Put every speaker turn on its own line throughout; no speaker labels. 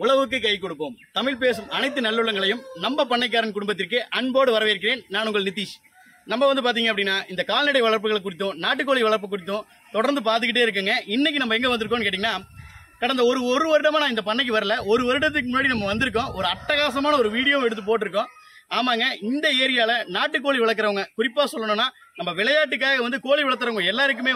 உழவுக்கு கை கொடுப்போம். தமிழ் பேசும் அனைத்து நல்லுள்ளங்களையும் நம்ம பண்ணைக்காரன் குடும்பத்திற்கு அன்போடு வரவேற்கிறேன். நான் உங்கள் நிதிஷ். நம்ம பாத்தீங்க அப்படின்னா இந்த கால்நடை வளர்ப்புகள் குறித்தும் நாட்டுக்கோழி வளர்ப்பு குறித்தும் தொடர்ந்து பார்த்துக்கிட்டே இருக்குங்க. இன்னைக்கு நம்ம எங்க வந்திருக்கோம்னு கேட்டீங்கன்னா, கடந்த ஒரு வருடமா நான் இந்த பண்ணைக்கு வரல. ஒரு வருடத்துக்கு முன்னாடி நம்ம வந்திருக்கோம். ஒரு அட்டகாசமான ஒரு வீடியோ எடுத்து போட்டிருக்கோம். ஆமாங்க, இந்த ஏரியால நாட்டுக்கோழி வளர்க்குறவங்க, குறிப்பா சொல்லணும்னா நம்ம விளையாட்டுக்காக கோழி வளர்த்துறவங்க எல்லாருக்குமே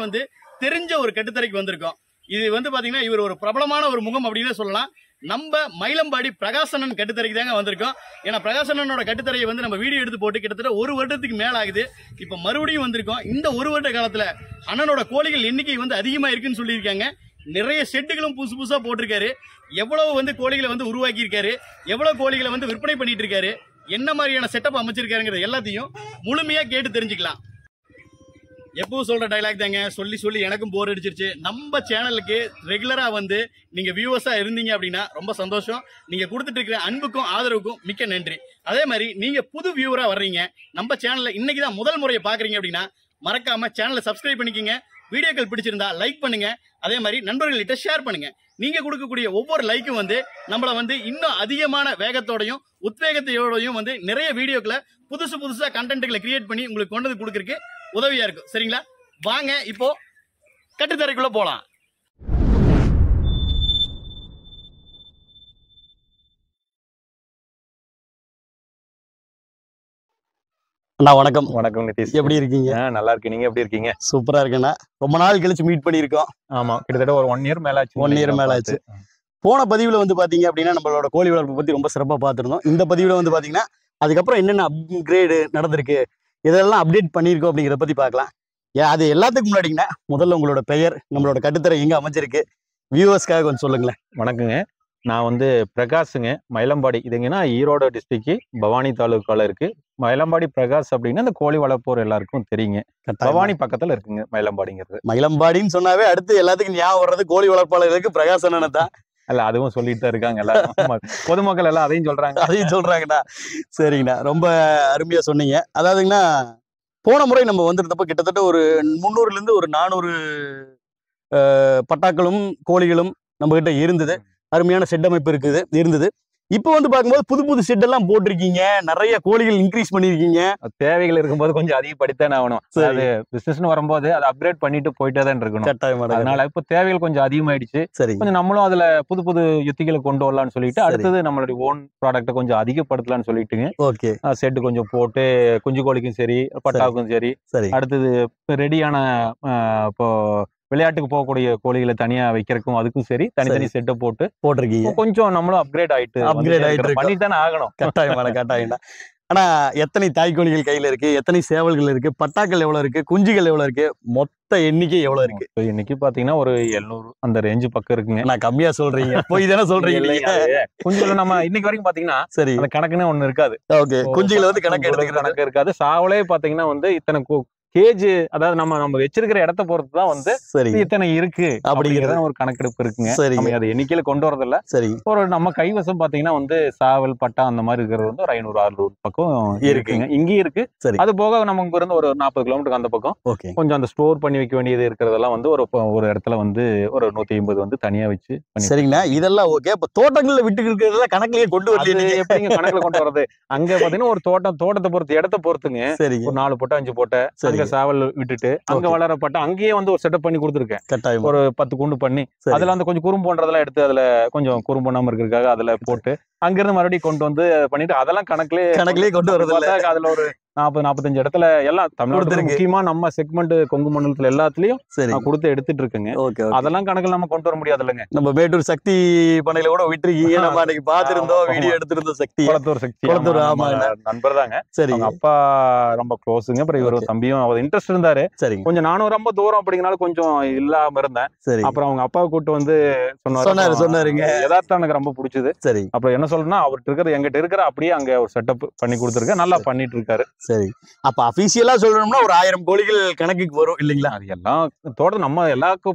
தெரிஞ்ச ஒரு கட்டுத்தரைக்கு வந்திருக்கோம். இது பாத்தீங்கன்னா இவர் ஒரு பிரபலமான ஒரு முகம் அப்படின்னு சொல்லலாம். நம்ம மயிலம்பாடி பிரகாசனன் கட்டுத்தரைக்கு தாங்க வந்திருக்கோம். ஏன்னா பிரகாசனனோட கட்டுத்தரையை நம்ம வீடியோ எடுத்து போட்டு கிட்டத்தட்ட ஒரு வருடத்துக்கு மேல ஆகுது. இப்ப மறுபடியும் வந்திருக்கோம். இந்த ஒரு வருட காலத்துல அண்ணனோட கோழிகள் எண்ணிக்கை அதிகமா இருக்குன்னு சொல்லியிருக்காங்க. நிறைய செட்டுகளும் புதுசு புதுசா போட்டிருக்காரு. எவ்வளவு கோழிகளை உருவாக்கி இருக்காரு, எவ்வளவு கோழிகளை விற்பனை பண்ணிட்டு இருக்காரு, என்ன மாதிரியான செட்டப் அமைச்சிருக்காருங்கிறது எல்லாத்தையும் முழுமையா கேட்டு தெரிஞ்சுக்கலாம். எப்பவும் சொல்ற டைலாக் தாங்க, சொல்லி சொல்லி எனக்கும் போர் அடிச்சிருச்சு. நம்ம சேனலுக்கு ரெகுலரா நீங்க வியூவர்ஸா இருந்தீங்க அப்படின்னா ரொம்ப சந்தோஷம். நீங்க கொடுத்துட்டு இருக்கிற அன்புக்கும் ஆதரவுக்கும் மிக்க நன்றி. அதே மாதிரி நீங்க புது வியூவரா வர்றீங்க, நம்ம சேனல்ல இன்னைக்குதான் முதல் முறையை பாக்குறீங்க அப்படின்னா மறக்காம சேனலை சப்ஸ்கிரைப் பண்ணிக்கங்க. வீடியோக்கள் பிடிச்சிருந்தா லைக் பண்ணுங்க. அதே மாதிரி நண்பர்கள்கிட்ட ஷேர் பண்ணுங்க. நீங்க கொடுக்கக்கூடிய ஒவ்வொரு லைக்கும் நம்மள இன்னும் அதிகமான வேகத்தோடையும் உத்வேகத்தையோடையும் நிறைய வீடியோக்களை புதுசா கண்டென்ட்களை கிரியேட் பண்ணி உங்களுக்கு கொண்டு கொடுக்கறதுக்கு உதவியா இருக்கும். சரிங்களா? வாங்க இப்போ கட்டுத்தரைக்குள்ள போலாம். அண்ணா வணக்கம்.
வணக்கம் நிதிஷ்,
எப்படி இருக்கீங்க?
நல்லா இருக்கு. நீங்க எப்படி இருக்கீங்க?
சூப்பரா இருக்குண்ணா. ரொம்ப நாள் கழிச்சு மீட் பண்ணியிருக்கோம்.
ஆமா, கிட்டத்தட்ட ஒரு 1 இயர் மேல ஆச்சு.
1 இயர் மேல ஆச்சு. போன பதிவுல பாத்தீங்க அப்படின்னா நம்மளோட கோழி வளர்ப்பு பத்தி ரொம்ப சிறப்பா பார்த்திருந்தோம். இந்த பதிவுல பாத்தீங்கன்னா அதுக்கப்புறம் என்னென்ன அப்கிரேடு நடந்திருக்கு, இதெல்லாம் அப்டேட் பண்ணியிருக்கோம் அப்படிங்கிறத பத்தி பார்க்கலாம். அது எல்லாத்துக்கும் முன்னாடிங்கன்னா முதல்ல உங்களோட பெயர், நம்மளோட கட்டுத்தரை எங்க அமைஞ்சிருக்கு, வியூவர்ஸ்க்காக கொஞ்சம் சொல்லுங்களேன்.
வணக்கங்க, நான் பிரகாஷுங்க, மயிலம்பாடி. இதுங்கன்னா ஈரோடு டிஸ்ட்ரிக்ட் பவானி தாலுக்கால இருக்கு. மயிலம்பாடி பிரகாஷ் அப்படின்னா இந்த கோழி வளர்ப்போர் எல்லாருக்கும் தெரியுங்க. பவானி பக்கத்துல இருக்குங்க மயிலம்பாடிங்கிறது.
மயிலம்பாடின்னு சொன்னாவே அடுத்து எல்லாத்துக்கும் ஞாபகம் வர்றது கோழி வளர்ப்பாளர்களுக்கு பிரகாசனனை தான்.
அல்ல, அதுவும் சொல்லிட்டு தான் இருக்காங்க எல்லாரும். பொதுமக்கள் எல்லாம் அதையும்
சொல்றாங்கண்ணா. சரிங்கண்ணா, ரொம்ப அருமையா சொன்னீங்க. அதாவதுங்கண்ணா, போன முறை நம்ம வந்திருந்தப்ப கிட்டத்தட்ட ஒரு 300ல இருந்து ஒரு 400 பட்டாக்களும் கோழிகளும் நம்ம கிட்ட இருந்தது. அருமையான செட் அமைப்பு இருந்தது. இப்ப பார்க்கும்போது புது புது செட் எல்லாம் போட்டிருக்கீங்க, நிறைய கோழிகள் இன்க்ரீஸ் பண்ணிருக்கீங்க.
தேவைகள் இருக்கும்போது கொஞ்சம் அதிகப்படுத்தானே ஆகணும். அது பிசினஸ்னு வரும்போது அதை அப்கிரேட் பண்ணிட்டு போயிட்டே தான் இருக்கணும். அதனால இப்ப தேவைகள் கொஞ்சம் அதிகமாயிடுச்சு.
சரி,
கொஞ்சம் நம்மளும் அதுல புது புது யுத்திகளை கொண்டு வரலாம்னு சொல்லிட்டு அடுத்தது நம்மளுடைய ஓன் ப்ராடக்ட்டை கொஞ்சம் அதிகப்படுத்தலாம்னு சொல்லிட்டுங்க.
ஓகே,
செட்டு கொஞ்சம் போட்டு குஞ்சு கோழிக்கும் சரி பட்டாவுக்கும் சரி, அடுத்தது ரெடியான இப்போ விளையாட்டுக்கு போகக்கூடிய கோழிகளை தனியா வைக்கிறதுக்கும் அதுக்கும் சரி தனித்தனி செட்டை போட்டிருக்கீங்க. கொஞ்சம் நம்மளும் அப்கிரேட் ஆயிட்டு பண்ணித்தானே ஆகணும்.
கட்டாயம். ஆனா எத்தனை தாய்க்கோழிகள் கையில இருக்கு, எத்தனை சேவல்கள் இருக்கு, பட்டாக்கள் எவ்வளவு இருக்கு, குஞ்சுகள் எவ்வளவு இருக்கு, மொத்த எண்ணிக்கை எவ்வளவு இருக்கு?
இன்னைக்கு பாத்தீங்கன்னா ஒரு 700 அந்த ரேஞ்சு பக்கம் இருக்குங்க.
நான் கம்மியா சொல்றீங்க, போய் தானே சொல்றீங்க.
குஞ்சுகள் நம்ம இன்னைக்கு வரைக்கும் பாத்தீங்கன்னா சரி அந்த கணக்குன்னு ஒண்ணு இருக்காது.
ஓகே, குஞ்சுகள் கணக்கு
இருக்காது. சாவலே பாத்தீங்கன்னா இத்தனை கேஜ், அதாவது நம்ம வச்சிருக்கிற இடத்த பொறுத்து தான் இத்தனை இருக்கு அப்படிங்கறத ஒரு கணக்கெடுப்பு இருக்குங்க. நம்ம அதை எண்ணிக்கையில கொண்டு வரதில்ல. சரி, ஒரு நம்ம கைவசம் பாத்தீங்கன்னா சாவல் பட்டா அந்த மாதிரி இருக்கிறது ஒரு 500-600 பக்கம் இருக்குங்க. இங்கேயும் இருக்கு. அது போக நமக்கு இருந்து ஒரு 40 கிலோமீட்டருக்கு அந்த பக்கம் கொஞ்சம் அந்த ஸ்டோர் பண்ணி வைக்க வேண்டியது இருக்கிறதெல்லாம் ஒரு இடத்துல ஒரு 150 தனியா வச்சு.
சரிங்கண்ணா, இதெல்லாம் ஓகே. இப்ப தோட்டங்கள்ல விட்டு இருக்கிறதெல்லாம் கணக்குலயே கொண்டு வரல.
எப்படிங்க கணக்குல கொண்டு வரது? அங்க பாத்தீங்கன்னா ஒரு தோட்டத்தை பொறுத்து இடத்த பொறுத்துங்க. ஒரு 4 போட்டா 5 போட்ட சாவல் விட்டுட்டு அங்க வளரப்பட்ட அங்கேயே ஒரு செட்டப் பண்ணி கொடுத்துருக்கேன். ஒரு 10 கூண்டு பண்ணி அதுல கொஞ்சம் குறும்பு போன்றதெல்லாம் எடுத்து அதுல கொஞ்சம் குறும்பு பண்ணாம இருக்கிறதுக்காக அதுல போட்டு அங்கிருந்து மறுபடியும் கொண்டு பண்ணிட்டு அதெல்லாம் கணக்குலயே கொண்டு வரது. அதுல ஒரு 40-45 இடத்துல எல்லாம் தமிழ்நாடு முக்கியமா நம்ம செக்மெண்ட் கொங்கு மண்டலத்துல எல்லாத்துலயும் கொடுத்து எடுத்துட்டு இருக்குங்க. அதெல்லாம் கணக்குல நம்ம கொண்டு வர முடியாது இல்லைங்க.
நம்ம மேட்டூர் சக்தி பண்ணையில கூட விட்டுருக்கீங்க. நம்ம அன்னைக்கு பாத்துருந்தோம், வீடியோ எடுத்திருந்தோம். சக்தி குளத்தூர்
நண்பர் தாங்க. சரி, அப்பா ரொம்ப க்ளோஸுங்க. அப்புறம் இவர் தம்பியும் அவர் இன்ட்ரெஸ்ட் இருந்தாரு. சரி, கொஞ்சம் நானும் ரொம்ப தூரம் அப்படிங்கனால கொஞ்சம் இல்லாம இருந்தேன். சரி, அப்புறம் அவங்க அப்பாவை கூட்டு சொன்னாருங்க. யதார்த்தம் எனக்கு ரொம்ப பிடிச்சது. சரி, அப்புறம் என்ன சொல்றேன்னா அவர்கிட்ட இருக்கிற எங்கிட்ட இருக்கிற அப்படியே அங்க ஒரு செட்டப் பண்ணி கொடுத்துருக்கேன். நல்லா பண்ணிட்டு இருக்காரு. சரி, அப்ப அபிஷியலா சொல்லணும்னா ஒரு 1000 கோழிகள் கணக்குக்கு வரும் இல்லைங்களா? அது எல்லாம் தோட்டம் நம்ம எல்லா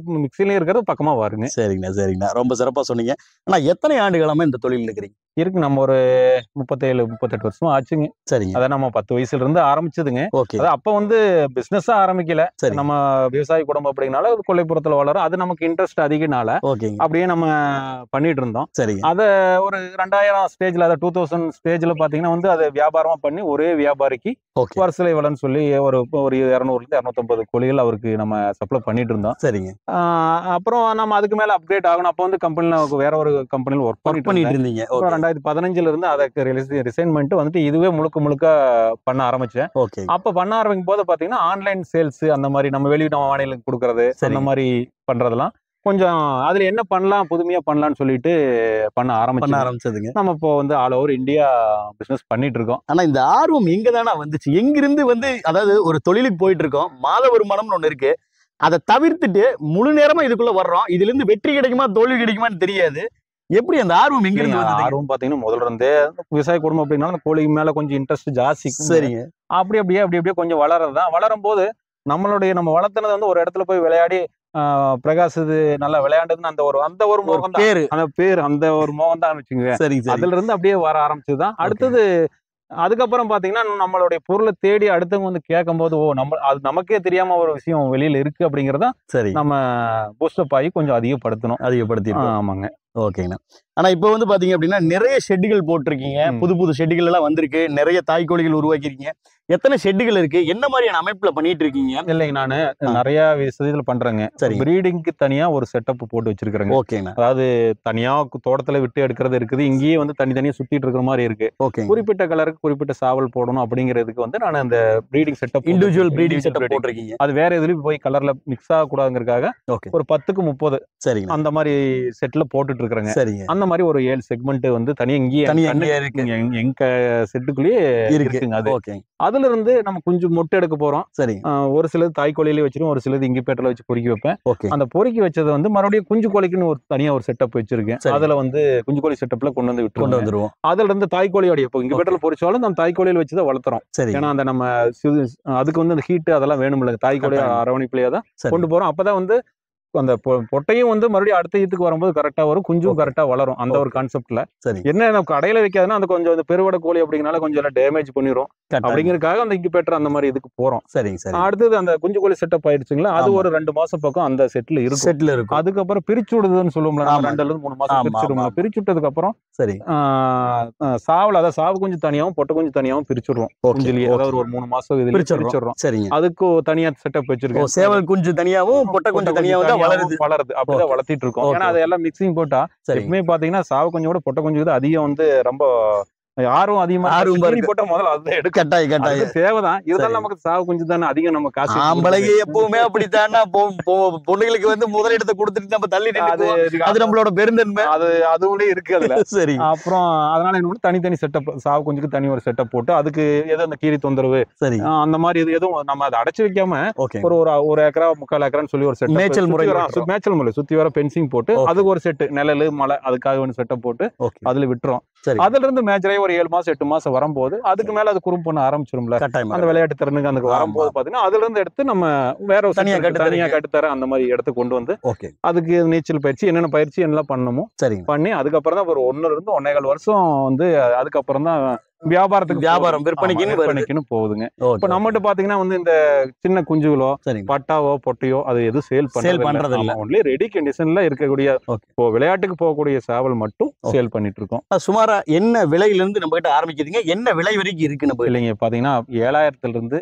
மிக்சிலையும் இருக்கிறது பக்கமா வருங்க.
சரிங்கண்ணா, ரொம்ப சிறப்பா சொன்னீங்க. ஆனா எத்தனை ஆண்டு காலமா இந்த தொழில் இருக்கிறீங்க?
இருக்கு. நம்ம ஒரு 37-38 வருஷம் ஆச்சுங்க.
சரிங்க.
அதான் நம்ம 10 வயசுல இருந்து ஆரம்பிச்சதுங்க.
ஓகே.
அது அப்ப வந்து பிசினஸா ஆரம்பிக்கல.
சரி.
நம்ம விவசாய குடும்பம் அப்படிங்கனால கொல்லைப்புறத்துல வளரும். அது நமக்கு இன்ட்ரெஸ்ட் அதிகனால
ஓகேங்க.
அப்படியே நம்ம பண்ணிட்டு இருந்தோம்.
சரிங்க.
அத ஒரு 2000 ஸ்டேஜ்ல, அத 2000 ஸ்டேஜ்ல பாத்தீங்கன்னா வந்து அதை வியாபாரமா பண்ணி ஒரே வியாபாரிக்கு வருசலை வளன்னு சொல்லி ஒரு 200-250 கோழிகள் அவருக்கு நம்ம சப்ளை பண்ணிட்டு இருந்தோம்.
சரிங்க.
அப்புறம் நம்ம அதுக்கு மேல அப்கிரேட் ஆகணும். அப்ப வந்து கம்பெனில வேற ஒரு கம்பெனில ஒர்க் பண்ணிட்டு
இருந்தீங்க.
2015ல இருந்து அதுக்கு ரிசைன் பண்ணிட்டு வந்துட்டு இதுவே முழுக்க பண்ண ஆரம்பிச்சேன். அப்ப பண்ண ஆரம்பிக்கும் போது பாத்தீங்கன்னா ஆன்லைன் சேல்ஸ் அந்த மாதிரி நம்ம வெளியிட மாநிலங்களுக்கு கொடுக்கறது அந்த மாதிரி பண்றதெல்லாம் கொஞ்சம் அதுல என்ன பண்ணலாம், புதுமையா பண்ணலாம்னு சொல்லிட்டு பண்ண ஆரம்பிச்சதுங்க. நம்ம இப்போ வந்து ஆல் ஓவர் இந்தியா பிசினஸ் பண்ணிட்டு இருக்கோம்.
ஆனா இந்த ஆர்வம் எங்க தானே வந்துச்சு? எங்கிருந்து வந்து, அதாவது ஒரு தொழிலுக்கு போயிட்டு இருக்கோம், மாத வருமானம்னு ஒண்ணு இருக்கு, அதை தவிர்த்துட்டு முழு நேரமா இதுக்குள்ள வர்றோம். இதுல இருந்து வெற்றி கிடைக்குமா தோல்வி கிடைக்குமான்னு தெரியாது. எப்படி அந்த ஆர்வம் எங்க இருந்து வந்தது?
ஆர்வம் பாத்தீங்கன்னா முதல்ல இருந்தே விவசாய குடும்பம் அப்படின்னா அந்த கோழி மேல கொஞ்சம் இன்ட்ரெஸ்ட் ஜாஸ்தி.
சரிங்க.
அப்படியே கொஞ்சம் வளர்றதுதான். வளரும் போது நம்ம வளர்த்துனது வந்து ஒரு இடத்துல போய் விளையாடி பிரகாஷ் இது நல்லா விளையாண்டதுன்னு அந்த ஒரு மோகம் பேரு அந்த ஒரு மோகம் தான் வச்சுங்க. அதுல இருந்து அப்படியே வர ஆரம்பிச்சுதான். அடுத்தது அதுக்கப்புறம் பாத்தீங்கன்னா நம்மளுடைய பொருளை தேடி அடுத்தவங்க வந்து கேட்கும் போது அது நமக்கே தெரியாம ஒரு விஷயம் வெளியில இருக்கு அப்படிங்கறத நம்ம பூஸ்டப் ஆகி கொஞ்சம் அதிகப்படுத்தி. ஆமாங்க.
ஓகேங்கண்ணா. ஆனா இப்ப வந்து பாத்தீங்க அப்படின்னா நிறைய ஷெட்டுகள் போட்டிருக்கீங்க, புது ஷெட்டுகள் எல்லாம் வந்திருக்கு, நிறைய தாய்க்கோழிகள் உருவாக்கிருக்கீங்க. எத்தனை ஷெட்டுகள் இருக்கு, என்ன மாதிரியான அமைப்புல பண்ணிட்டு இருக்கீங்க?
இல்லைங்க, நானு நிறைய விஷயத்துல பண்றேங்க. பிரீடிங்க்கு தனியா ஒரு செட்டப் போட்டு வச்சிருக்கிறேங்க.
ஓகேங்க.
அதாவது தனியா தோட்டத்துல விட்டு எடுக்கிறது இருக்குது, இங்கேயே வந்து தனித்தனியா சுத்திட்டு இருக்கிற மாதிரி இருக்கு. குறிப்பிட்ட கலருக்கு குறிப்பிட்ட சாவல் போடணும் அப்படிங்கிறதுக்கு வந்து நான் அந்த breeding setup,
individual breeding setup போட்டிருக்கீங்க.
அது வேற எதுலயும் போய் கலர்ல மிக்ஸ் ஆக கூடாதுங்கிறதுக்காக ஒரு 10க்கு 30 அந்த மாதிரி செட்ல போட்டுட்டு இருக்கிறேங்க. அந்த மாதிரி ஒரு 7 செக்மெண்ட் வந்து தனியா எங்க செட்டுக்குள்ளேயே இருக்குங்க. அது அதுல இருந்து நம்ம கொஞ்சம் மொட்டை எடுக்க போறோம். ஒரு சிலது தாய்க்கோழியிலே வச்சிருக்கோம், ஒரு சிலது இங்கிபேட்டர்ல வச்சு பொறுக்கி வைப்பேன். அந்த பொறுக்கி வச்சதை வந்து மறுபடியும் குஞ்சு கோழிக்குன்னு ஒரு தனியா ஒரு செட்டப் வச்சிருக்கேன். அதுல வந்து குஞ்சு கோழி செட்டப்ல கொண்டு வந்துருவோம். அதுல இருந்து தாய்க்கோழியோட இப்போ இங்கிபேட்டர்ல பொறிச்சாலும் நம்ம தாய்க்கோழியில வச்சுதான் வளர்த்துறோம். ஏன்னா அந்த நம்ம அதுக்கு வந்து அந்த ஹீட் அதெல்லாம் வேணும் இல்ல, தாய்க்கோழி அரவணைப்புலயே தான் கொண்டு போறோம். அப்பதான் வந்து அந்த பொட்டையும் வந்து மறுபடியும் அடுத்த ஈத்துக்கு வரும்போது கரெக்டா வரும், குஞ்சும் கரெக்டா வளரும். அந்த ஒரு கான்செப்ட்ல என்ன நம்ம கடையில வைக்காதுன்னா அந்த கொஞ்சம் பெருவடை கோழி அப்படிங்கனால கொஞ்சம் டேமேஜ் பண்ணிரும் அப்படிங்கறதுக்காக அந்த இன்குபேட்டர் அந்த மாதிரி இதுக்கு போறோம். அடுத்தது அந்த குஞ்சு கோழி செட்டப் ஆயிடுச்சுங்களா, அது ஒரு 2 மாசம் பக்கம் அந்த செட்ல இருக்கும். அதுக்கப்புறம் பிரிச்சு விடுதுன்னு சொல்லுவோம்ல, 2-3 மாசம் பிரிச்சுடுவோம். பிரிச்சு விட்டதுக்கு அப்புறம் சாவல், அதாவது சாவு குஞ்சு தனியாவும் பொட்டை குஞ்சு தனியாவும் பிரிச்சுடுறோம். குஞ்சுலயே அதாவது ஒரு 3 மாசம் இதுல பிரிச்சிடுறோம். அதுக்கு தனியா செட்டப் வச்சிருக்கோம்.
சேவல் குஞ்சு தனியாவும் பொட்டை குஞ்சு தனியாவும் வளருது.
அப்படிதான் வளர்த்திட்டு இருக்கோம். ஏன்னா அதெல்லாம் மிக்சிங் போட்டா எப்பவுமே பாத்தீங்கன்னா சாவு கொஞ்சோட பொட்டை கொஞ்சம் அதிகம் வந்து ரொம்ப ஆர்வம் அதிகமா போட்டா முதல்ல அதுதான் எடுக்க தேவைதான். இருந்தாலும் நமக்கு சாவு கொஞ்சம் தானே அதிகம், நம்ம காசு
ஆம்பளைங்க எப்பவுமே அப்படித்தானா பொண்ணுங்களுக்கு வந்து முதலிடத்தை கொடுத்துட்டு நம்ம தள்ளி அது நம்மளோட பெருந்தன்மை
அதுவுமே இருக்கு அதுல. சரி, அப்புறம் அதனால என்ன தனித்தனி செட்டப், சாவு கொஞ்சம் தனி ஒரு செட்டப் போட்டு அதுக்கு ஏதோ அந்த கீரி தொந்தரவு அந்த மாதிரி எதுவும் நம்ம அதை அடைச்சு வைக்காம ஒரு ஏக்கரா 3/4 ஏக்கரான்னு சொல்லி ஒரு செட் மேய்ச்சல் முறை சுத்தி வர பென்சிங் போட்டு அதுக்கு ஒரு செட்டு நிழலு மழை அதுக்காக ஒரு செட்டப் போட்டு அதுல விட்டுரும். அதுல இருந்து மேட்சரே ஒரு 7 மாசம் 8 மாசம் வரும்போது அதுக்கு மேல அது குறும் பண்ண ஆரம்பிச்சிரும்ல, அந்த விளையாட்டு திறனுக்கு அந்த வரும்போது பாத்தீங்கன்னா அதுல இருந்து எடுத்து நம்ம வேற தனியா கட்டுத்தர அந்த மாதிரி இடத்து கொண்டு வந்து அதுக்கு நீச்சல் பயிற்சி என்னென்ன பயிற்சி எல்லாம் பண்ணணுமோ பண்ணி அதுக்கப்புறம் தான் ஒரு 1 இருந்து 1.25 வருஷம் வந்து அதுக்கப்புறம் தான் வியாபாரம் விற்பனைக்குன்னு போகுதுங்க. இப்ப நம்மகிட்ட பாத்தீங்கன்னா வந்து இந்த சின்ன குஞ்சுகளோ பட்டாவோ பொட்டையோ அது எதுவும் சேல் பண்றது இல்ல. ஒன்லி ரெடி கண்டிஷன்ல இருக்கக்கூடிய விளையாட்டுக்கு போகக்கூடிய சேவல் மட்டும் சேல் பண்ணிட்டு இருக்கோம்.
சுமாரா என்ன விலையில இருந்து நம்ம கிட்ட ஆரம்பிக்குதுங்க, என்ன விலை வரைக்கும் இருக்கு? நம்ம
இல்லைங்க, பாத்தீங்கன்னா 7000 இருந்து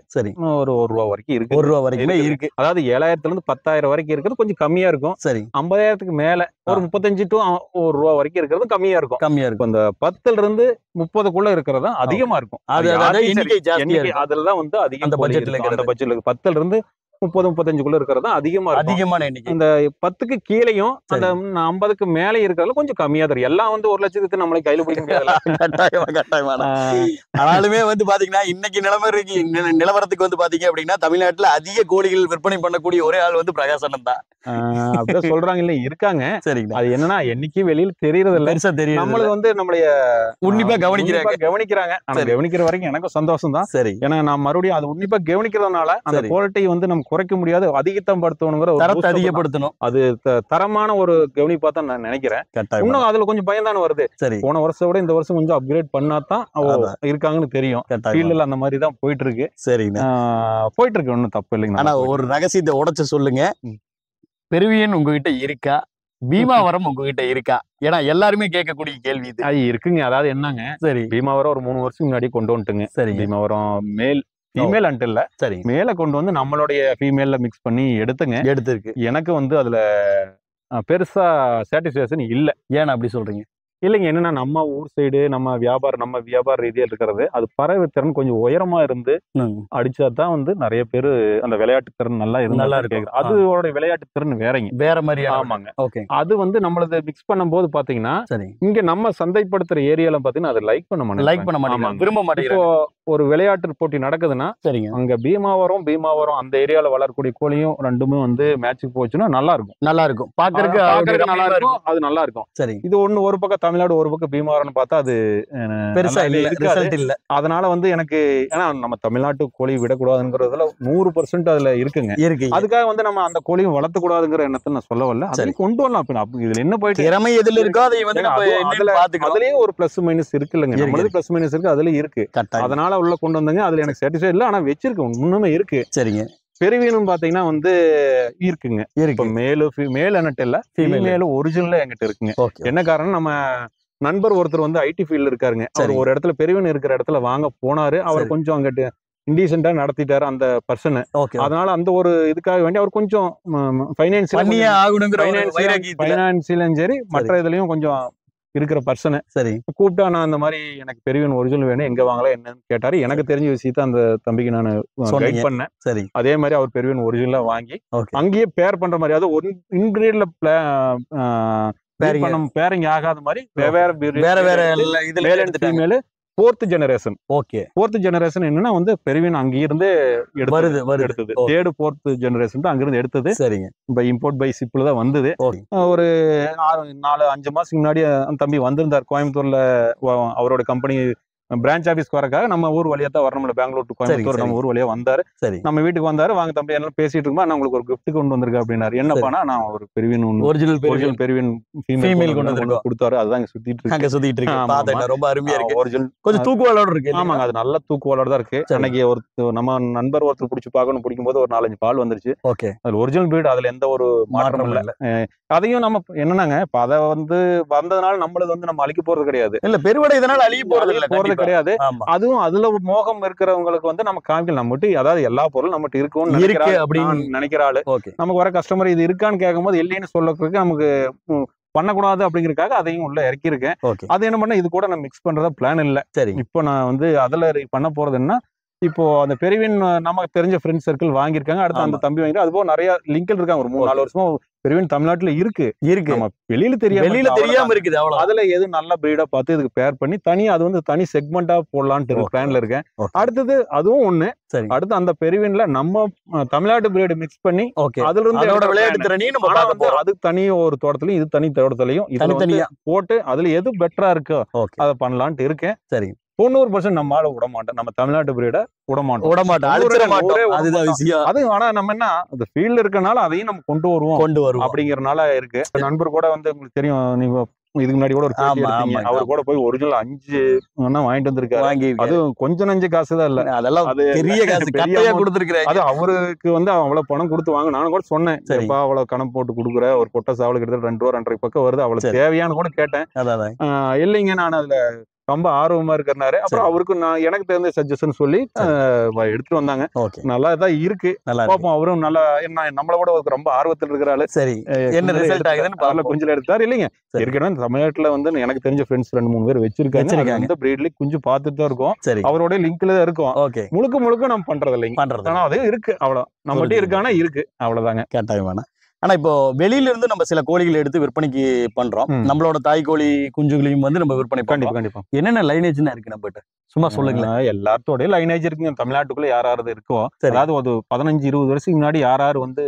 ஒரு ரூபா வரைக்கும் இருக்கு.
1 ரூபா வரைக்குமே இருக்கு.
அதாவது 7000 இருந்து 10,000 வரைக்கும் இருக்கிறது கொஞ்சம் கம்மியா இருக்கும். 50,000க்கு மேல ஒரு 35 to 1 ரூபா வரைக்கும் இருக்கிறது கம்மியா இருக்கும். அந்த 10ல இருந்து 30க்குள்ள இருக்கிறது அதிகமா இருக்கும். அதுலதான் வந்து அதிகம் பட்ஜெட்ல 10ல இருந்து 30-35க்குள்ள இருக்கிறது அதிகமான எண்ணிக்கை. இந்த 10க்கு கீழையும் அந்த 50க்கு மேல இருக்கிறதுல கொஞ்சம் கம்மியா தரும். எல்லாம் வந்து 1 லட்சத்துக்கு நம்மளே கையில பிடிக்க முடியாது.
ஆனாலுமே வந்து பாத்தீங்கன்னா இன்னைக்கு நிலவரத்துக்கு வந்து பாத்தீங்க அப்படின்னா தமிழ்நாட்டுல அதிக கோழிகள் விற்பனை பண்ணக்கூடிய ஒரே ஆள் வந்து பிரகாஷ் அண்ணன் தான்.
அப்படியே சொல்றாங்க இல்ல, இருக்காங்க. அது என்னன்னா என்னைக்கு வெளியில தெரியறது இல்ல, நம்மளுக்கு வந்து நம்மளைய உன்னிப்பா கவனிக்கிறாங்க. கவனிக்கிற வரைக்கும் எனக்கும் சந்தோஷம் தான். ஏன்னா நான் மறுபடியும் அது உன்னிப்பா கவனிக்கிறதுனால அந்த குவாலிட்டி வந்து நம்ம குறைக்க முடியாது, அதிகத்தம் படுத்தணுங்கிற ஒரு
தரத்தை
boost up
அதிகப்படுத்தணும்.
அது தரமான ஒரு கவனிப்பா தான் நான் நினைக்கிறேன். இன்னும் அதுல கொஞ்சம் பயம் தானே வருது.
சரி,
போன வருஷம் விட இந்த வருஷம் கொஞ்சம் அப்கிரேட் பண்ணாதான் இருக்காங்கன்னு தெரியும். ஃபீல்டுல அந்த மாதிரி தான் போயிட்டு இருக்கு.
சரிங்க,
போயிட்டு இருக்கு, ஒன்றும் தப்பு இல்லைங்க.
ஆனா ஒரு ரகசியத்தை உடைச்சு சொல்லுங்க, பெருவியன் உங்ககிட்ட இருக்கா, பீமாவரம் உங்ககிட்ட இருக்கா? ஏன்னா எல்லாருமே கேட்கக்கூடிய கேள்வி இது.
இருக்குங்க. அதாவது என்னங்க,
சரி,
பீமாவரம் ஒரு 3 வருஷம் முன்னாடி கொண்டு வந்துட்டுங்க.
சரி,
பீமாவரம் மேல் ஃபீமேல் அன்ட்டு இல்ல,
சரி,
மேல கொண்டு வந்து நம்மளுடைய ஃபீமேல்ல மிக்ஸ் பண்ணி எடுத்துருக்கு. எனக்கு வந்து அதுல பெருசா சாட்டிஸ்பேக்ஷன் இல்ல.
ஏன் அப்படி சொல்றீங்க?
இல்லைங்க, என்னன்னா நம்ம ஊர் சைடு நம்ம வியாபார ரீதியா இருக்கிறது, அது பறவை திறன் கொஞ்சம் உயரமா இருந்து அடிச்சா தான் வந்து நிறைய பேரு அந்த விளையாட்டு திறன் நல்லா
இருக்கு.
அதோட விளையாட்டு திறன் வேறங்க,
வேற மாதிரி.
ஆமாங்க. அது வந்து நம்மளது மிக்ஸ் பண்ணும் போது பாத்தீங்கன்னா, இங்க நம்ம சந்தைப்படுத்துற ஏரியால பாத்தீங்கன்னா அதை லைக் பண்ண மாட்டாங்க, விரும்ப மாட்டேங்க. இப்போ ஒரு விளையாட்டு போட்டி நடக்குதுன்னா, சரிங்க, அங்க பீமாவரம் அந்த ஏரியால வளரக்கூடிய கோழியும் ரெண்டுமே வந்து மேட்சுக்கு போச்சுன்னா நல்லா இருக்கும், பாக்குறதுக்கு நல்லா இருக்கும், அது நல்லா இருக்கும். சரி, இது ஒரு பக்கம் தமிழ்நாடு, ஒரு பக்கம் பீமாவரம்னு பார்த்தா அது பெருசா இல்ல. அதனால வந்து எனக்கு, ஏன்னா நம்ம தமிழ்நாட்டு கோழி விடக்கூடாதுங்கிறதுல 100% அதுல இருக்குங்க. அதுக்காக வந்து நம்ம அந்த கோழியும் வளர்த்த கூடாதுங்கிற எண்ணத்தை நான் சொல்ல வரல. அதை கொண்டு வரலாம். இதுல என்ன போயிட்டு
திறமை எதுல இருக்கோ அதை வந்து
அதுலயே ஒரு பிளஸ் மைனஸ் இருக்கு இல்லைங்க, நம்மளுக்கு பிளஸ் மைனஸ் இருக்கு, அதுல இருக்கு. அதனால உள்ள கொண்டு வந்தாங்க. அதுல எனக்கு சாட்டிஸ்ஃபை இல்ல, ஆனா வச்சிருக்கேன், இன்னுமே இருக்கு. சரிங்க, பெருவீனும் பாத்தீங்கன்னா வந்து இருக்குங்க. இப்ப மேல் என்கிட்ட இல்ல, ஃபீமேல் ஒரிஜினலா என்கிட்ட இருக்குங்க. என்ன காரணம், நம்ம நண்பர் ஒருத்தர் வந்து ஐடி ஃபீல்ட்ல இருக்காருங்க. அவர் ஒரு இடத்துல பெருவீன் இருக்கிற இடத்துல வாங்க போனாரு. அவர் கொஞ்சம் அங்கிட்டு இன்டீசென்டா நடத்திட்டாரு அந்த பர்சன். அதனால அந்த ஒரு இதுக்காக வேண்டி அவர் கொஞ்சம் பைனான்சியலும் சரி மற்ற இதுலயும் கொஞ்சம் இருக்கிற பர்சனு. சரி, கூப்பிட்டா நான் அந்த மாதிரி எனக்கு பெரியவன் ஒரிஜினல் வேணும், எங்க வாங்கலாம் என்னன்னு கேட்டாரு. எனக்கு தெரிஞ்ச விஷயத்த அந்த தம்பிக்கு நான் கைட் பண்ணேன். சரி, அதே மாதிரி அவர் பெரியவன் ஒரிஜினலா வாங்கி அங்கேயே பேர் பண்ற மாதிரி, அதாவது ஒரு இன்கிரீடியன்ட்ல பேரிங் ஆகாத மாதிரி வேற இதுல fourth generation. Okay, fourth generation என்னன்னா வந்து பெருவின் அங்கிருந்து எடுத்தது. தேர்டு ஃபோர்த் ஜெனரேஷன் தான் அங்கிருந்து எடுத்தது. சரிங்க, இப்ப இம்போர்ட் பை ஷிப்ல தான் வந்தது. ஒரு 4-5 மாசத்துக்கு முன்னாடி அந்த தம்பி வந்திருந்தார் கோயம்புத்தூர்ல. அவரோட கம்பெனி பிரான்ச் ஆபீஸ்க்கு வரக்காக நம்ம ஊர் வழியா தான் வரணும்ல, பெங்களூர் டு கோயம்புத்தூர் நம்ம ஊர் வழியா வந்தாரு. சரி, நம்ம வீட்டுக்கு வந்தாரு. வாங்க தம்பி எல்லாம் பேசிட்டு இருக்குமா, நான் உங்களுக்கு ஒரு கிஃப்ட் கொண்டு வந்திருக்கேன் அப்படின்னாரு. என்னப்பானா, நான் ஒரு பெருவின் ஒரிஜினல் பெருவின் ஃபீமேல் கொண்டு கொடுத்தாரு. அதுதான் சுத்திட்டு இருக்கு. ரொம்ப அருமையா இருக்கு. ஒரிஜினல் கொஞ்சம் தூக்குவாளோட இருக்கு. ஆமாங்க, அது நல்ல தூக்குவாளோட தான் இருக்கு. அன்னைக்கு ஒரு நம்ம நண்பர் ஒருத்தர் பிடிக்கும் போது ஒரு 4-5 பால் வந்துருச்சு. ஓகே, அது ஒரிஜினல் பிரீட், அதுல எந்த ஒரு மாற்றமும் இல்ல. அதையும் நம்ம என்னன்னாங்க, இப்ப அதை வந்து வந்ததுனால நம்மளது வந்து நம்ம அழிக்க போறது கிடையாது. இல்ல, பெருவடை இதனால அழிய போறது கிடையாது. அதுவும் அதுல மோகம் இருக்கிறவங்களுக்கு வந்து நம்ம காமிக்கல, நம்மகிட்ட அதாவது எல்லா பொருளும் நம்மகிட்ட இருக்கும் அப்படின்னு நினைக்கிற ஆளு. நமக்கு வர கஸ்டமர் இது இருக்கான்னு கேட்கும் போது இல்லைன்னு சொல்லறதுக்கு நமக்கு பண்ணக்கூடாது அப்படிங்கறதுக்காக அதையும் உள்ள இறக்கி இருக்கேன். அது என்ன பண்ண, இது கூட நான் மிக்ஸ் பண்றதா பிளான் இல்ல. சரி, இப்போ நான் வந்து அதுல பண்ண போறதுன்னா, இப்போ அந்த பெருவின் நமக்கு தெரிஞ்ச ஃப்ரெண்ட் சர்க்கிள் வாங்கியிருக்காங்க. அடுத்து அந்த தம்பி வாங்கி, அது போக நிறைய லிங்க்ல இருக்காங்க. ஒரு 3-4 வருஷமா பெருவின் தமிழ்நாட்டுல இருக்கு. நம்ம வெளியில தெரியாம இருக்குது. அதுல எது நல்ல பிரீடா பார்த்து இதுக்கு பேர் பண்ணி தனியா அது வந்து தனி செக்மெண்டா போடலான்ட்டு பிளான்ல இருக்கேன். அடுத்தது அதுவும் ஒண்ணு. சரி, அடுத்து அந்த பெருவின்ல நம்ம தமிழ்நாட்டு பிரீடு மிக்ஸ் பண்ணி அதுல இருந்து விளையாட்டு திறனையும் அது தனி ஒரு தோட்டத்திலையும் இது தனி தோட்டத்திலையும் தனித்தனியா போட்டு அதுல எது பெட்டரா இருக்கோ அதை பண்ணலான்ட்டு இருக்கேன். சரி, 90% நம்மளால விட மாட்டோம், நம்ம தமிழ்நாட்டு பிரீட விட மாட்டோம். அதுதான் விஷயம். அது ஆனா நம்ம என்ன அந்த ஃபீல்ட்ல இருக்கனால அதையும் நம்ம கொண்டு வருவோம் அப்படிங்கறனால இருக்கு. நண்பர் கூட வந்து உங்களுக்கு தெரியும், நீங்க இதுக்கு முன்னாடி கூட ஒரு பேட்டி எடுத்தீங்க. அவர் கூட போய் ஒரிஜினல் 5 வாங்கிட்டு வந்திருக்காரு. அது கொஞ்சம் நஞ்ச காசு தான் இல்ல, அதெல்லாம் அது பெரிய காசு கட்டையா கொடுத்திருக்காரு. அது அவருக்கு வந்து அவ்வளவு பணம் கொடுத்து வாங்க. நானும் கூட சொன்னேன், சரிப்பா அவ்வளவு கணக்கு போட்டு கொடுக்குற, ஒரு பொட்டை சாவலுக்கு எடுத்து 2 ரூபா 2.5 பக்கம் வருது, அவ்வளவு தேவையானு கூட கேட்டேன். இல்லைங்க, நான் அதுல ரொம்ப ஆர்வமா இருக்கிறாரு. அப்புறம் அவருக்கு நான் எனக்கு தெரிஞ்ச சஜஷன் சொல்லி எடுத்துட்டு வந்தாங்க. நல்லா தான் இருக்கு. பாப்போம், அவரும் நல்லா நம்மள கூட ரொம்ப ஆர்வத்தில் இருக்கிறாரு. சரி, என்ன ரிசல்ட் ஆகுதுன்னு கொஞ்சம் எடுத்தாரு. இல்லைங்க, ஏற்கனவே தமிழ்நாட்டுல வந்து எனக்கு தெரிஞ்ச ஃப்ரெண்ட்ஸ் 2-3 பேர் வச்சிருக்காங்க. அந்த பிரீட்லயே கொஞ்சம் பார்த்துட்டு தான் இருக்கோம். அவரோட லிங்க்ல தான் இருக்கும். முழுக்க நம்ம பண்றது இல்லைங்க, ஆனா அது இருக்கு. அவ்வளவு நம்மகிட்ட இருக்கானா இருக்கு, அவ்வளவுதாங்க. கேட்டாங்க.
ஆனா இப்போ வெளியில இருந்து நம்ம சில கோழிகளை எடுத்து விற்பனைக்கு பண்றோம். நம்மளோட தாய் கோழி குஞ்சுகளையும் வந்து நம்ம விற்பனை பண்றோம். கண்டிப்பா. என்னென்ன லைனேஜ்னா இருக்கு நம்மகிட்ட, சும்மா சொல்லுங்களேன்.
எல்லாத்தோட லைனேஜ் இருக்குங்க தமிழ்நாட்டுக்குள்ள. யாராவது இருக்கோ, அதாவது ஒரு 15-20 வருஷத்துக்கு முன்னாடி யாராரு வந்து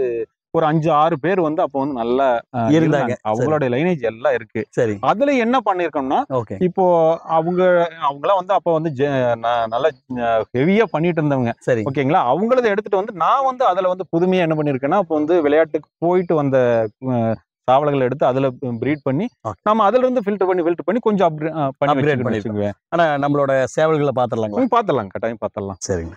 ஒரு 5-6 பேர் வந்து அப்போ வந்து நல்லா இருந்தாங்க. அவங்களோட லைனேஜ் எல்லாம் இருக்கு. சரி, அதுல என்ன பண்ணிருக்கோம்னா, இப்போ அவங்களாம் வந்து அப்போ வந்து நல்லா ஹெவியா பண்ணிட்டு இருந்தவங்க. சரி, ஓகேங்களா. அவங்களத எடுத்துட்டு வந்து நான் வந்து அதுல வந்து புதுமையா என்ன பண்ணிருக்கேன்னா, அப்போ வந்து விளையாட்டுக்கு போயிட்டு வந்த சாவல்கள் எடுத்து அதுல பிரீட் பண்ணி நம்ம அதுல இருந்து ஃபில்டர் பண்ணி கொஞ்சம் அப்கிரேட் பண்ணிருக்கேன்.
ஆனா நம்மளோட சேவல்களை
பாத்துடலாம், கட்டாயம் பாத்துடலாம்.
சரிங்க.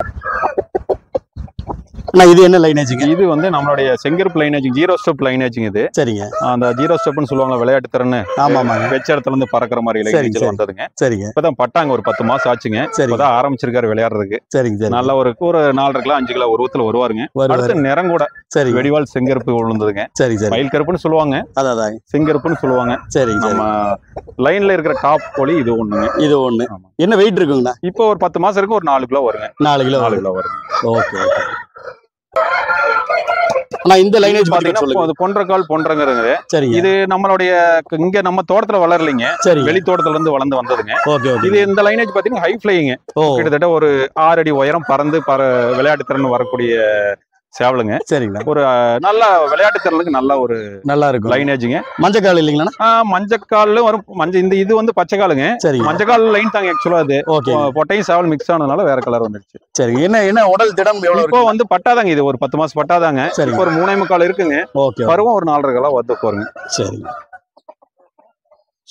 இது என்ன லைனேஜ்ங்க?
இது வந்து நம்மளுடைய செங்கருப்பு லைனேஜ், 0 ஸ்டெப் லைனேஜ்ங்க இது. சரிங்க. அந்த 0 ஸ்டெப்னு சொல்லுவாங்க, விளையாட்டு திறன். ஆமாமா, வெச்ச இடத்துல இருந்து பறக்குற மாதிரி லைனேஜ் வந்ததுங்க. சரிங்க. இப்பதான் பட்டாங்க, ஒரு 10 மாசம் ஆச்சுங்க. இப்பதான் ஆரம்பிச்சிருக்காரு விளையாடுறதுக்கு. சரிங்க. நல்ல ஒரு 4.5 கிலோ 5 கிலோ உருவத்துல வருவாருங்க. அடுத்து நிறம் கூட சரி, வெடிவால் செங்கருப்பு விழுந்ததுங்க. சரி சரி, மயில் கருப்புன்னு சொல்லுவாங்க, அதான் செங்கருப்புன்னு சொல்லுவாங்க. சரி, நம்ம லைன்ல இருக்கிற டாப் கோழி இது ஒண்ணுங்க. இது ஒண்ணு.
என்ன வெயிட் இருக்குங்கண்ணா?
இப்போ ஒரு 10 மாசம் இருக்கு, ஒரு 4 கிலோ வருங்க.
4 கிலோ வருங்க. Okay okay. ஆனா இந்த லைனேஜ் பாத்தீங்கன்னா
அது பொன்றங்கிறது. சரி, இது நம்மளுடைய இங்க நம்ம தோட்டத்துல வளரலைங்க. சரி, வெளி தோட்டத்துல இருந்து வளர்ந்து வந்ததுங்க. Okay okay. இது இந்த லைனேஜ் பாத்தீங்கன்னா ஹை ஃப்ளைங்க. கிட்டத்தட்ட ஒரு 6 அடி உயரம் பறந்து விளையாட்டு திறன் வரக்கூடிய சேவலுங்க. சரிங்களா. ஒரு நல்ல விளையாட்டு திறனுக்கு நல்லா இருக்கும் லைனேஜுங்க.
மஞ்சக்கால் இல்லைங்களா?
மஞ்சக்கால்ல வரும். இது வந்து பச்சைக்காலுங்க. சரி, மஞ்சக்கால் லைன் தாங்க ஆக்சுவலா. அது பொட்டையும் சேவல் மிக்ஸ் ஆனதுனால வேற கலர் வந்துருச்சு.
சரி, என்ன உடல் திடம் எவ்வளவு?
இப்போ வந்து பட்டாதாங்க, இது ஒரு 10 மாசம் பட்டாதாங்க. சரி, ஒரு 3.25 இருக்குங்க. ஓகே, பருவம் ஒரு 4.5 கிலோ வந்து போறங்க. சரி,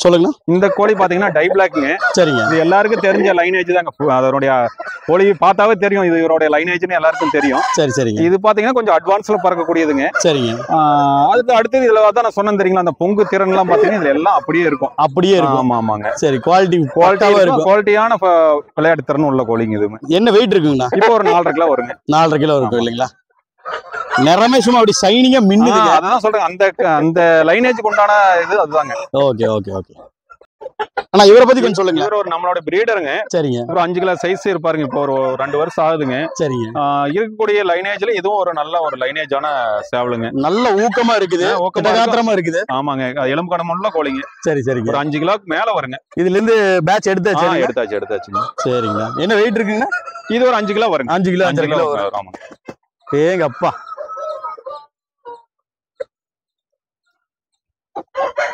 சொல்லுங்க. இந்த கோழி பாத்தீங்கன்னா டை பிளாக்ங்க. சரிங்க. இது எல்லாருக்கும் தெரிஞ்ச லைனேஜ் தாங்க. அதனுடைய கோழி பார்த்தாவே தெரியும் இது இவருடைய லைனேஜ்னு எல்லாருக்கும் தெரியும். சரி சரி. இது பாத்தீங்கன்னா கொஞ்சம் அட்வான்ஸ்ல பறக்கக்கூடியதுங்க. சரிங்க. அடுத்தது இதுல தான் நான் சொன்னேன் தெரியுங்களா, அந்த பொங்கு திறன் எல்லாம் பாத்தீங்கன்னா இதுல எல்லாம் அப்படியே இருக்கும். ஆமா ஆமாங்க. சரி, குவாலிட்டியான விளையாட்டு திறன் உள்ள கோழிங்க. இது
என்ன வெயிட் இருக்குங்கண்ணா?
இப்போ ஒரு 4.5 கிலோ வருங்க.
4.5 கிலோ இருக்கும் இல்லைங்களா? நிறமே சும்மா அப்படி சைனிங்கா மின்னுது.
அதான் சொல்றேன், அந்த லைனேஜ்க்கு உண்டான இது அதுதாங்க.
Okay okay okay. ஆனா இவரை பத்தி கொஞ்சம் சொல்லுங்க.
இவர் ஒரு நம்மளோட பிரீடருங்க. சரிங்க. ஒரு 5 கிலோ சைஸ் இருப்பாருங்க. இப்போ ஒரு 2 வருஷம் ஆகுதுங்க. சரிங்க. இருக்கக்கூடிய லைனேஜ்ல இதுவும் ஒரு நல்ல ஒரு லைனேஜான சேவலுங்க.
நல்ல ஊக்கமா இருக்குது, ஊக்கமா இருக்குது.
ஆமாங்க, எலும்பு கடமுள்ள கோழிங்க. சரி சரி. ஒரு 5 கிலோக்கு மேல வருங்க.
இதுல இருந்து பேட்ச் எடுத்தாச்சுங்க.
எடுத்தாச்சுங்க.
சரிங்க. என்ன வெயிட் இருக்குங்க?
இது ஒரு 5 கிலோ வருங்க.
5 கிலோ வரும். ஆமாங்க. ஏங்க அப்பா.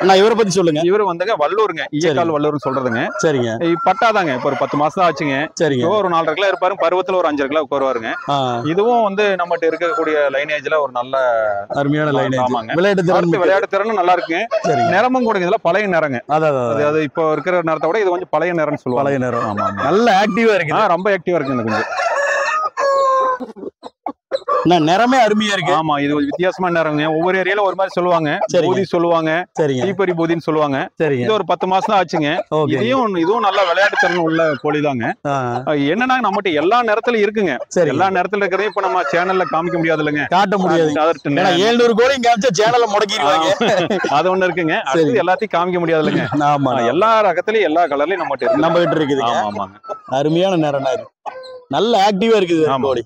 நான் இவரை பத்தி சொல்லுங்க.
இவர் வந்துங்க வல்லூருங்க, ஈயக்கால் வல்லூர்னு சொல்றதுங்க. சரிங்க. பட்டாதாங்க, இப்போ ஒரு 10 மாசம் ஆச்சுங்க. சரிங்க. ஒரு 4.5 கிலோ இருப்பாரு, பருவத்துல ஒரு 5 கிலோ வருவாருங்க. இதுவும் வந்து நம்மகிட்ட இருக்கக்கூடிய லைனேஜ்ல ஒரு நல்ல அருமையான லைனேஜ். ஆமாங்க. விளையாட்டு திறனும் நல்லா இருக்குங்க. நிறமும் கூட இதுல பழைய நிறங்க. அதாவது இப்போ இருக்கிற நிறத்தை விட இது கொஞ்சம் பழைய நிறம்னு சொல்லுவாங்க. பழைய நிறம். ஆமா,
நல்ல ஆக்டிவா இருக்கு.
ரொம்ப ஆக்டிவா இருக்குங்க கொஞ்சம்.
நிறமே அருமையா இருக்கு.
ஆமா, இது ஒரு வித்தியாசமான நிறங்க. ஒவ்வொரு ஏரியால ஒரு மாதிரி சொல்லுவாங்க. பூதி சொல்லுவாங்க, தீப்பறி பூதின்னு சொல்லுவாங்க. இது ஒரு 10 மாசம் தான் ஆச்சுங்க. இதுவும் நல்ல விளையாட்டு திறன் உள்ள கோழிதாங்க. என்னன்னா நம்மகிட்ட எல்லா நேரத்திலும் இருக்குங்க. எல்லா நேரத்துல இருக்கிறதையும் இப்ப நம்ம சேனல்ல காமிக்க முடியாது இல்லைங்க,
காட்ட முடியாது. 700 கோழி காமிச்சா சேனல்ல முடக்கிடுவாங்க.
அது ஒண்ணு இருக்குங்க. அது எல்லாத்தையும் காமிக்க முடியாது இல்லைங்க. ஆமா, எல்லா ரகத்திலயும் எல்லா கலர்லயும் நம்மகிட்ட இருக்குது.
ஆமா ஆமாங்க. அருமையான நேரம். நல்ல ஆக்டிவா இருக்குது கோழி.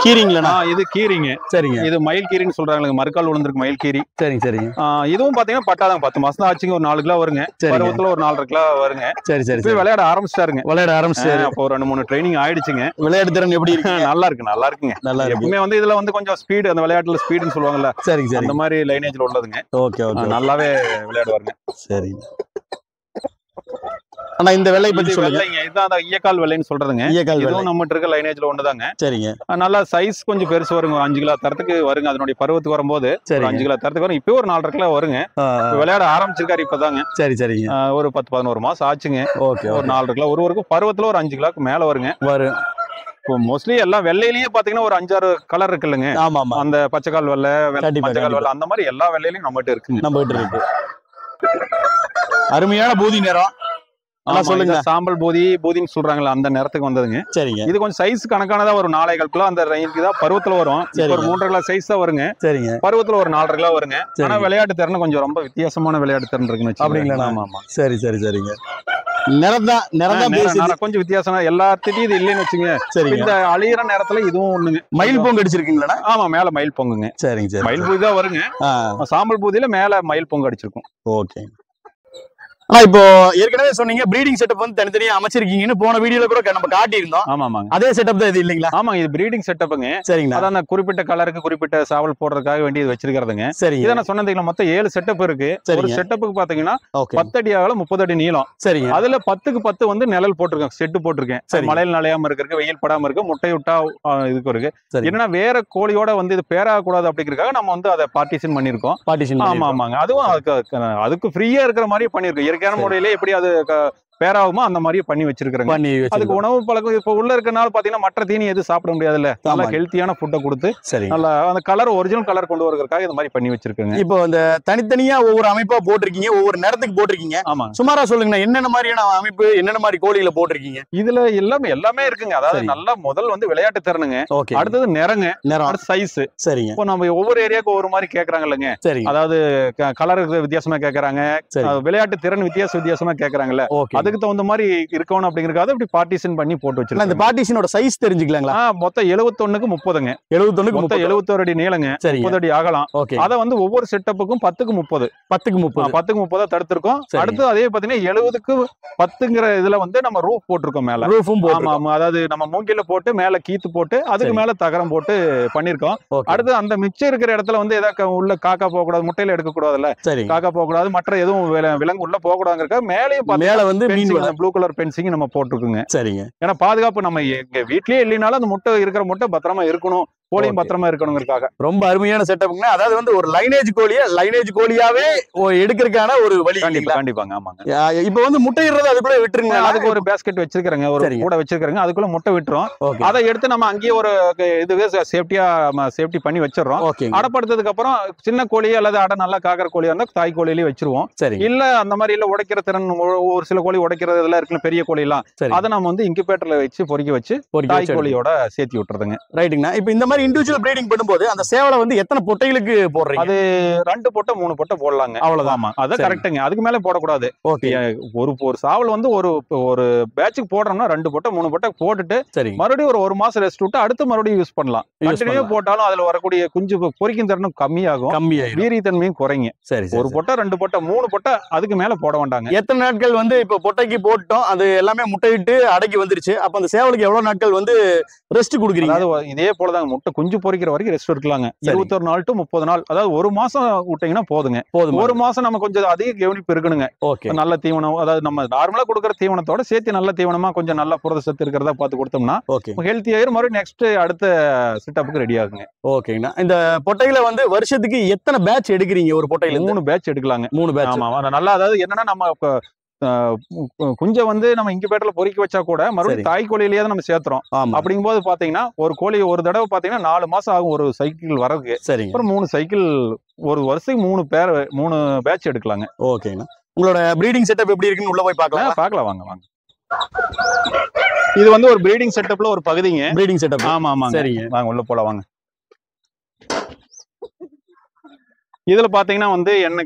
கீரிங்களா?
இது கீரிங்க. சரிங்க. இது மயில் கீரின்னு சொல்றாங்க, மறுக்கால் விழுந்திருக்கு மயில் கீரி. சரிங்க சரிங்க. இதுவும் பாத்தீங்கன்னா பட்டாதான் 10 மாசம் தான் ஆச்சுங்க. ஒரு 4 கிலோ வருங்க. பருவத்துல ஒரு 4.5 கிலோ வருங்க. சரி சரி. விளையாட ஆரம்பிச்சிட்டாருங்க. அப்போ 2-3 ட்ரைனிங் ஆயிடுச்சுங்க.
விளையாட்டு திறன் எப்படி இருக்கு?
நல்லா இருக்குங்க. நல்லா எப்பவுமே வந்து இதுல வந்து கொஞ்சம் ஸ்பீடு, அந்த விளையாட்டுல ஸ்பீடுன்னு சொல்லுவாங்கல்ல. சரிங்க சரி. அந்த மாதிரி லைனேஜ்ல உள்ளதுங்க. Okay okay. நல்லாவே விளையாடுவாருங்க. சரிங்க.
ஆனா இந்த வெள்ளை பத்தி சொல்லுங்க.
இதுதான் அந்த ஈயக்கால் வெள்ளைன்னு சொல்றதுங்க. இதுவும் நம்ம இருக்க லைனேஜ்ல ஒண்ணுதாங்க. சரிங்க. நல்லா சைஸ் கொஞ்சம் பெருசு வருங்க. 5 கிலோ தரத்துக்கு வருங்க. அதனுடைய பருவத்துக்கு வரும்போது 5 கிலோ தரத்துக்கு வரும். இப்போ ஒரு 4.5 கிலோ வருங்க. விளையாட ஆரம்பிச்சிருக்காரு இப்பதாங்க. சரி சரிங்க. ஒரு 10-11 மாசம் ஆச்சுங்க. ஓகே. ஒரு 4.5 கிலோ ஒருவருக்கும் பருவத்துல ஒரு 5 கிலோக்கு மேல வருங்க. வரும். இப்போ மோஸ்ட்லி எல்லாம் வெள்ளையிலேயே பாத்தீங்கன்னா ஒரு 5-6 கலர் இருக்கு இல்லைங்க. ஆமா ஆமா. அந்த பச்சைக்கால் வெள்ளை, மஞ்சக்கால் வெள்ளை, அந்த மாதிரி எல்லா வெள்ளையிலயும் நம்மகிட்ட இருக்குங்க. நம்மகிட்ட இருக்கு. அருமையான பூதி நேரம். சொல்லுங்க. சாம்பல் பூதின்னு சொல்றாங்களா, அந்த நேரத்துக்கு வந்ததுங்க. சரிங்க. இது கொஞ்சம் சைஸ் கணக்கானதா ஒரு 4.5 கிலோ அந்த ரேஞ்சுக்கு தான் பருவத்துல வரும். ஒரு 3.5 கிலோ சைஸ் தான் வருங்க. சரிங்க. பருவத்துல ஒரு 4.5 கிலோ வருங்க. ஆனா விளையாட்டு திறன் கொஞ்சம் ரொம்ப வித்தியாசமான விளையாட்டு திறன் இருக்குன்னு அப்படிங்களா? ஆமா ஆமா. சரி சரி சரிங்க. நிறம் கொஞ்சம் வித்தியாசமா எல்லாத்தையும் இது இல்லைன்னு வச்சுங்க. சரி. இந்த அழியிற நேரத்துல இதுவும் ஒண்ணுங்க. மயில் பொங்கு அடிச்சிருக்கீங்களா? ஆமா, மேல மயில் பொங்குங்க. சரிங்க சரி. மயில் பூதி தான் வருங்க. சாம்பல் பூதியில மேல மயில் பொங்கு அடிச்சிருக்கும். ஓகே.
ஆனா இப்போ ஏற்கனவே சொன்னீங்க பிரீடிங் செட்டப் வந்து தனித்தனியா அமைச்சிருக்கீங்கன்னு போன வீடியோல கூட நம்ம காட்டியிருந்தோம்.
ஆமாங்க.
அதே செட்டப் தான் இது இல்லைங்களா?
ஆமா, இது பிரீடிங் செட்டப்புங்க.
சரிங்களா.
அதான் அந்த குறிப்பிட்ட கலருக்கு குறிப்பிட்ட சாவல் போடுறதுக்காக வேண்டியது வச்சிருக்கிறதுங்க.
சரி,
இதை நான் சொன்னதுல மொத்தம் 7 செட்டப் இருக்கு. ஒரு செட்டப்புக்கு பாத்தீங்கன்னா 10 அடி அகலம் 30 அடி நீளம்.
சரிங்க.
அதுல 10க்கு 10 வந்து நிழல் போட்டிருக்கேன், செட்டு போட்டிருக்கேன். மழையில் நனையாம இருக்கு, வெயில் படாம இருக்கு, முட்டை விட்டா இதுக்கு இருக்கு. என்னன்னா வேற கோழியோட வந்து இது பேராக கூடாது அப்படிங்கறதுக்காக நம்ம வந்து அதை பார்ட்டிஷன் பண்ணிருக்கோம். ஆமா ஆமாங்க. அதுவும் அதுக்கு ஃப்ரீயா இருக்கிற மாதிரி பண்ணிருக்கோம். இயற்கையான முறையிலே எப்படி அது பேராகுமோ அந்த மாதிரியே பண்ணி வச்சிருக்காங்க. அதுக்கு உணவு பழக்கம் இப்ப உள்ள இருக்கனால பாத்தீங்கன்னா மற்ற தீனி எதுவும் சாப்பிட முடியாதுல்ல, நல்லா ஹெல்த்தியான ஃபுட்டை கொடுத்து நல்லா அந்த கலர் ஒரிஜினல் கலர் கொண்டு வரதுக்காக இந்த மாதிரி பண்ணி வச்சிருக்காங்க.
இப்போ அந்த தனித்தனியா ஒவ்வொரு அமைப்பா போட்டிருக்கீங்க, ஒவ்வொரு நேரத்துக்கு போட்டிருக்கீங்க.
ஆமா,
சுமாரா சொல்லுங்க என்னென்ன மாதிரியான அமைப்பு, என்னென்ன மாதிரி கோழிகளை போட்டிருக்கீங்க?
இதுல எல்லாமே இருக்குங்க. அதாவது நல்லா முதல் வந்து விளையாட்டு திறனுங்க, அடுத்தது நிறங்க, சைஸ். சரிங்க. இப்போ நம்ம ஒவ்வொரு ஏரியாவுக்கு ஒவ்வொரு மாதிரி கேக்குறாங்க இல்லைங்க. அதாவது கலர் வித்தியாசமா கேக்குறாங்க, விளையாட்டு திறன் வித்தியாசமா கேக்குறாங்கல்ல, அதுக்கு தகுந்த மாதிரி இருக்கணும் அப்படிங்கறதுக்காக இப்படி பார்ட்டிஷன் பண்ணி போட்டு வச்சிருக்கோம்.
அந்த பார்ட்டிஷனோட சைஸ் தெரிஞ்சுக்கலாங்களா?
மொத்தம் 71க்கு 30ங்க.
71க்கு
மொத்தம் 71 அடி நீளங்க, 30 அடி அகலம். அத வந்து ஒவ்வொரு செட்டப்புக்கும் 10க்கு 30 10க்கு 30 தடுத்திருக்கோம். அடுத்து அதே பாத்தீங்கன்னா 70க்கு 10ங்கிற இதுல வந்து நம்ம ரூஃப் போட்டிருக்கோம். மேல ரூஃபும் ஆமா, அதாவது நம்ம மூங்கில போட்டு மேல கீத்து போட்டு அதுக்கு மேல தகரம் போட்டு பண்ணிருக்கோம். அடுத்து அந்த மிச்சம் இருக்கிற இடத்துல வந்து ஏதாவது உள்ள காக்கா போக கூடாது, முட்டையில எடுக்க கூடாதுல்ல, காக்கா போக கூடாது, மற்ற எதுவும் விலங்கு உள்ள போக கூடாதுங்க. மேலையும் மேல வந்து ப்ளூ கலர் பென்சிங் நம்ம போட்டுருக்குங்க. சரிங்க. ஏன்னா பாதுகாப்பு நம்ம எங்க வீட்லயே இல்லைனாலும் அந்த முட்டை இருக்கிற முட்டை பத்திரமா இருக்கணும், கோழியும் பத்திரமா இருக்கணுங்கிறதுக்காக
ரொம்ப அருமையான செட்டப்ங்க. அதாவது வந்து ஒரு லைனேஜ் கோழியாவே எடுக்கிறதுக்கான ஒரு வழி.
கண்டிப்பாங்க. ஆமாங்க.
இப்போ வந்து முட்டையிடுறது அதுக்குள்ள விட்டுருங்க.
அதுக்கு ஒரு பேஸ்கெட் வச்சிருக்காங்க, ஒரு கூட வச்சிருக்காங்க, அதுக்குள்ள முட்டை விட்டுரும். அதை எடுத்து நம்ம அங்கேயே ஒரு இதுவே சேஃப்டி பண்ணி வச்சிடறோம். அடப்படுத்ததுக்கு அப்புறம் சின்ன கோழி அல்லது அடை நல்லா காக்கிற கோழியா இருந்தா தாய் கோழியிலேயே வச்சிருவோம். இல்ல அந்த மாதிரி இல்ல உடைக்கிற திறன் ஒரு சில கோழி உடைக்கிறதுல இருக்கு பெரிய கோழி எல்லாம், அதை நம்ம வந்து இன்குபேட்டர்ல வச்சு பொறிக்க வச்சு தாய் கோழியோட சேர்த்து விட்டுறதுங்க. ரைட்டுங்கண்ணா.
இப்போ இந்த மாதிரி இண்டிவிஜுவல் பிரீடிங் பண்ணும்போது அந்த சேவலை வந்து எத்தனை பொட்டைகளுக்கு போடுறீங்க?
அது 2 பொட்டை 3 பொட்டை போடலாங்க, அவ்வளவுதான். அது கரெக்ட்டுங்க. அதுக்கு மேல போடக்கூடாது. ஒரு சாவல் வந்து ஒரு பேட்சுக்கு போடுறோம்னா 2 பொட்டை 3 பொட்டை போட்டுட்டு மறுபடியும் ஒரு மாசம் ரெஸ்ட் விட்டு அடுத்து மறுபடியும் யூஸ் பண்ணலாம். கண்டினியூ போட்டாலும் அதுல வரக்கூடிய குஞ்சு பொறிக்கும் திறனும் கம்மியாகும், வீரியத்தன்மையும் குறைங்க. சரி, ஒரு பொட்டை 2 பொட்டை 3 பொட்டை அதுக்கு மேல போட வேண்டாங்க.
எத்தனை நாட்கள் வந்து இப்ப பொட்டைக்கு போட்டோம், அது எல்லாமே முட்டையிட்டு அடக்கி வந்துருச்சு, அப்ப அந்த சேவலுக்கு எவ்வளவு நாட்கள் வந்து ரெஸ்ட் கொடுக்குறீங்க?
அதாவது இதே போலதாங்க, முட்டை குஞ்சு பொறிக்கிற வரைக்கும் ரெஸ்ட் இருக்கலாங்க. 21 நாள் டு 30 நாள், அதாவது ஒரு மாசம் விட்டீங்கன்னா போதுங்க. ஒரு மாசம் நம்ம கொஞ்சம் அதிக கவனிப்பு இருக்கணுங்க. நல்ல தீவனம், அதாவது நம்ம நார்மலா கொடுக்குற தீவனத்தோட சேர்த்து நல்ல தீவனமா கொஞ்சம் நல்ல புரத சத்து இருக்கிறதா பார்த்து கொடுத்தோம்னா ஹெல்த்தி ஆயிரும். மறுபடியும் நெக்ஸ்ட் அடுத்த செட்டப்புக்கு ரெடி ஆகுங்க.
ஓகேங்கண்ணா. இந்த பொட்டைகளை வந்து வருஷத்துக்கு எத்தனை பேட்ச் எடுக்கிறீங்க? ஒரு பொட்டையில
3 பேட்ச் எடுக்கலாங்க.
3 பேட்ச்.
ஆமா, நல்லா. அதாவது என்னன்னா நம்ம குஞ்ச வந்து நம்ம இன்குபேட்டர்ல பொறிக்க வச்சா கூட மறுபடியும் தாய் கோழியிலேயே தான் நம்ம சேர்த்துறோம். அப்படிங்கும் போது பாத்தீங்கன்னா ஒரு கோழி ஒரு தடவை பாத்தீங்கன்னா 4 மாசம் ஆகும் ஒரு சைக்கிள் வரதுக்கு. சரி, அப்புறம் 3 சைக்கிள் ஒரு வருஷத்துக்கு 3 பேட்ச் எடுக்கலாங்க.
ஓகேங்கண்ணா. உங்களோட பிரீடிங் செட்டப் எப்படி இருக்குன்னு உள்ள போய் பார்க்கலாம்.
வாங்க. இது வந்து ஒரு பிரீடிங் செட்டப்ல ஒரு பகுதிங்க.
Breeding setup.
ஆமா. சரிங்க, வாங்க உள்ள போலாம் வாங்க. இதுல பாத்தீங்கன்னா வந்து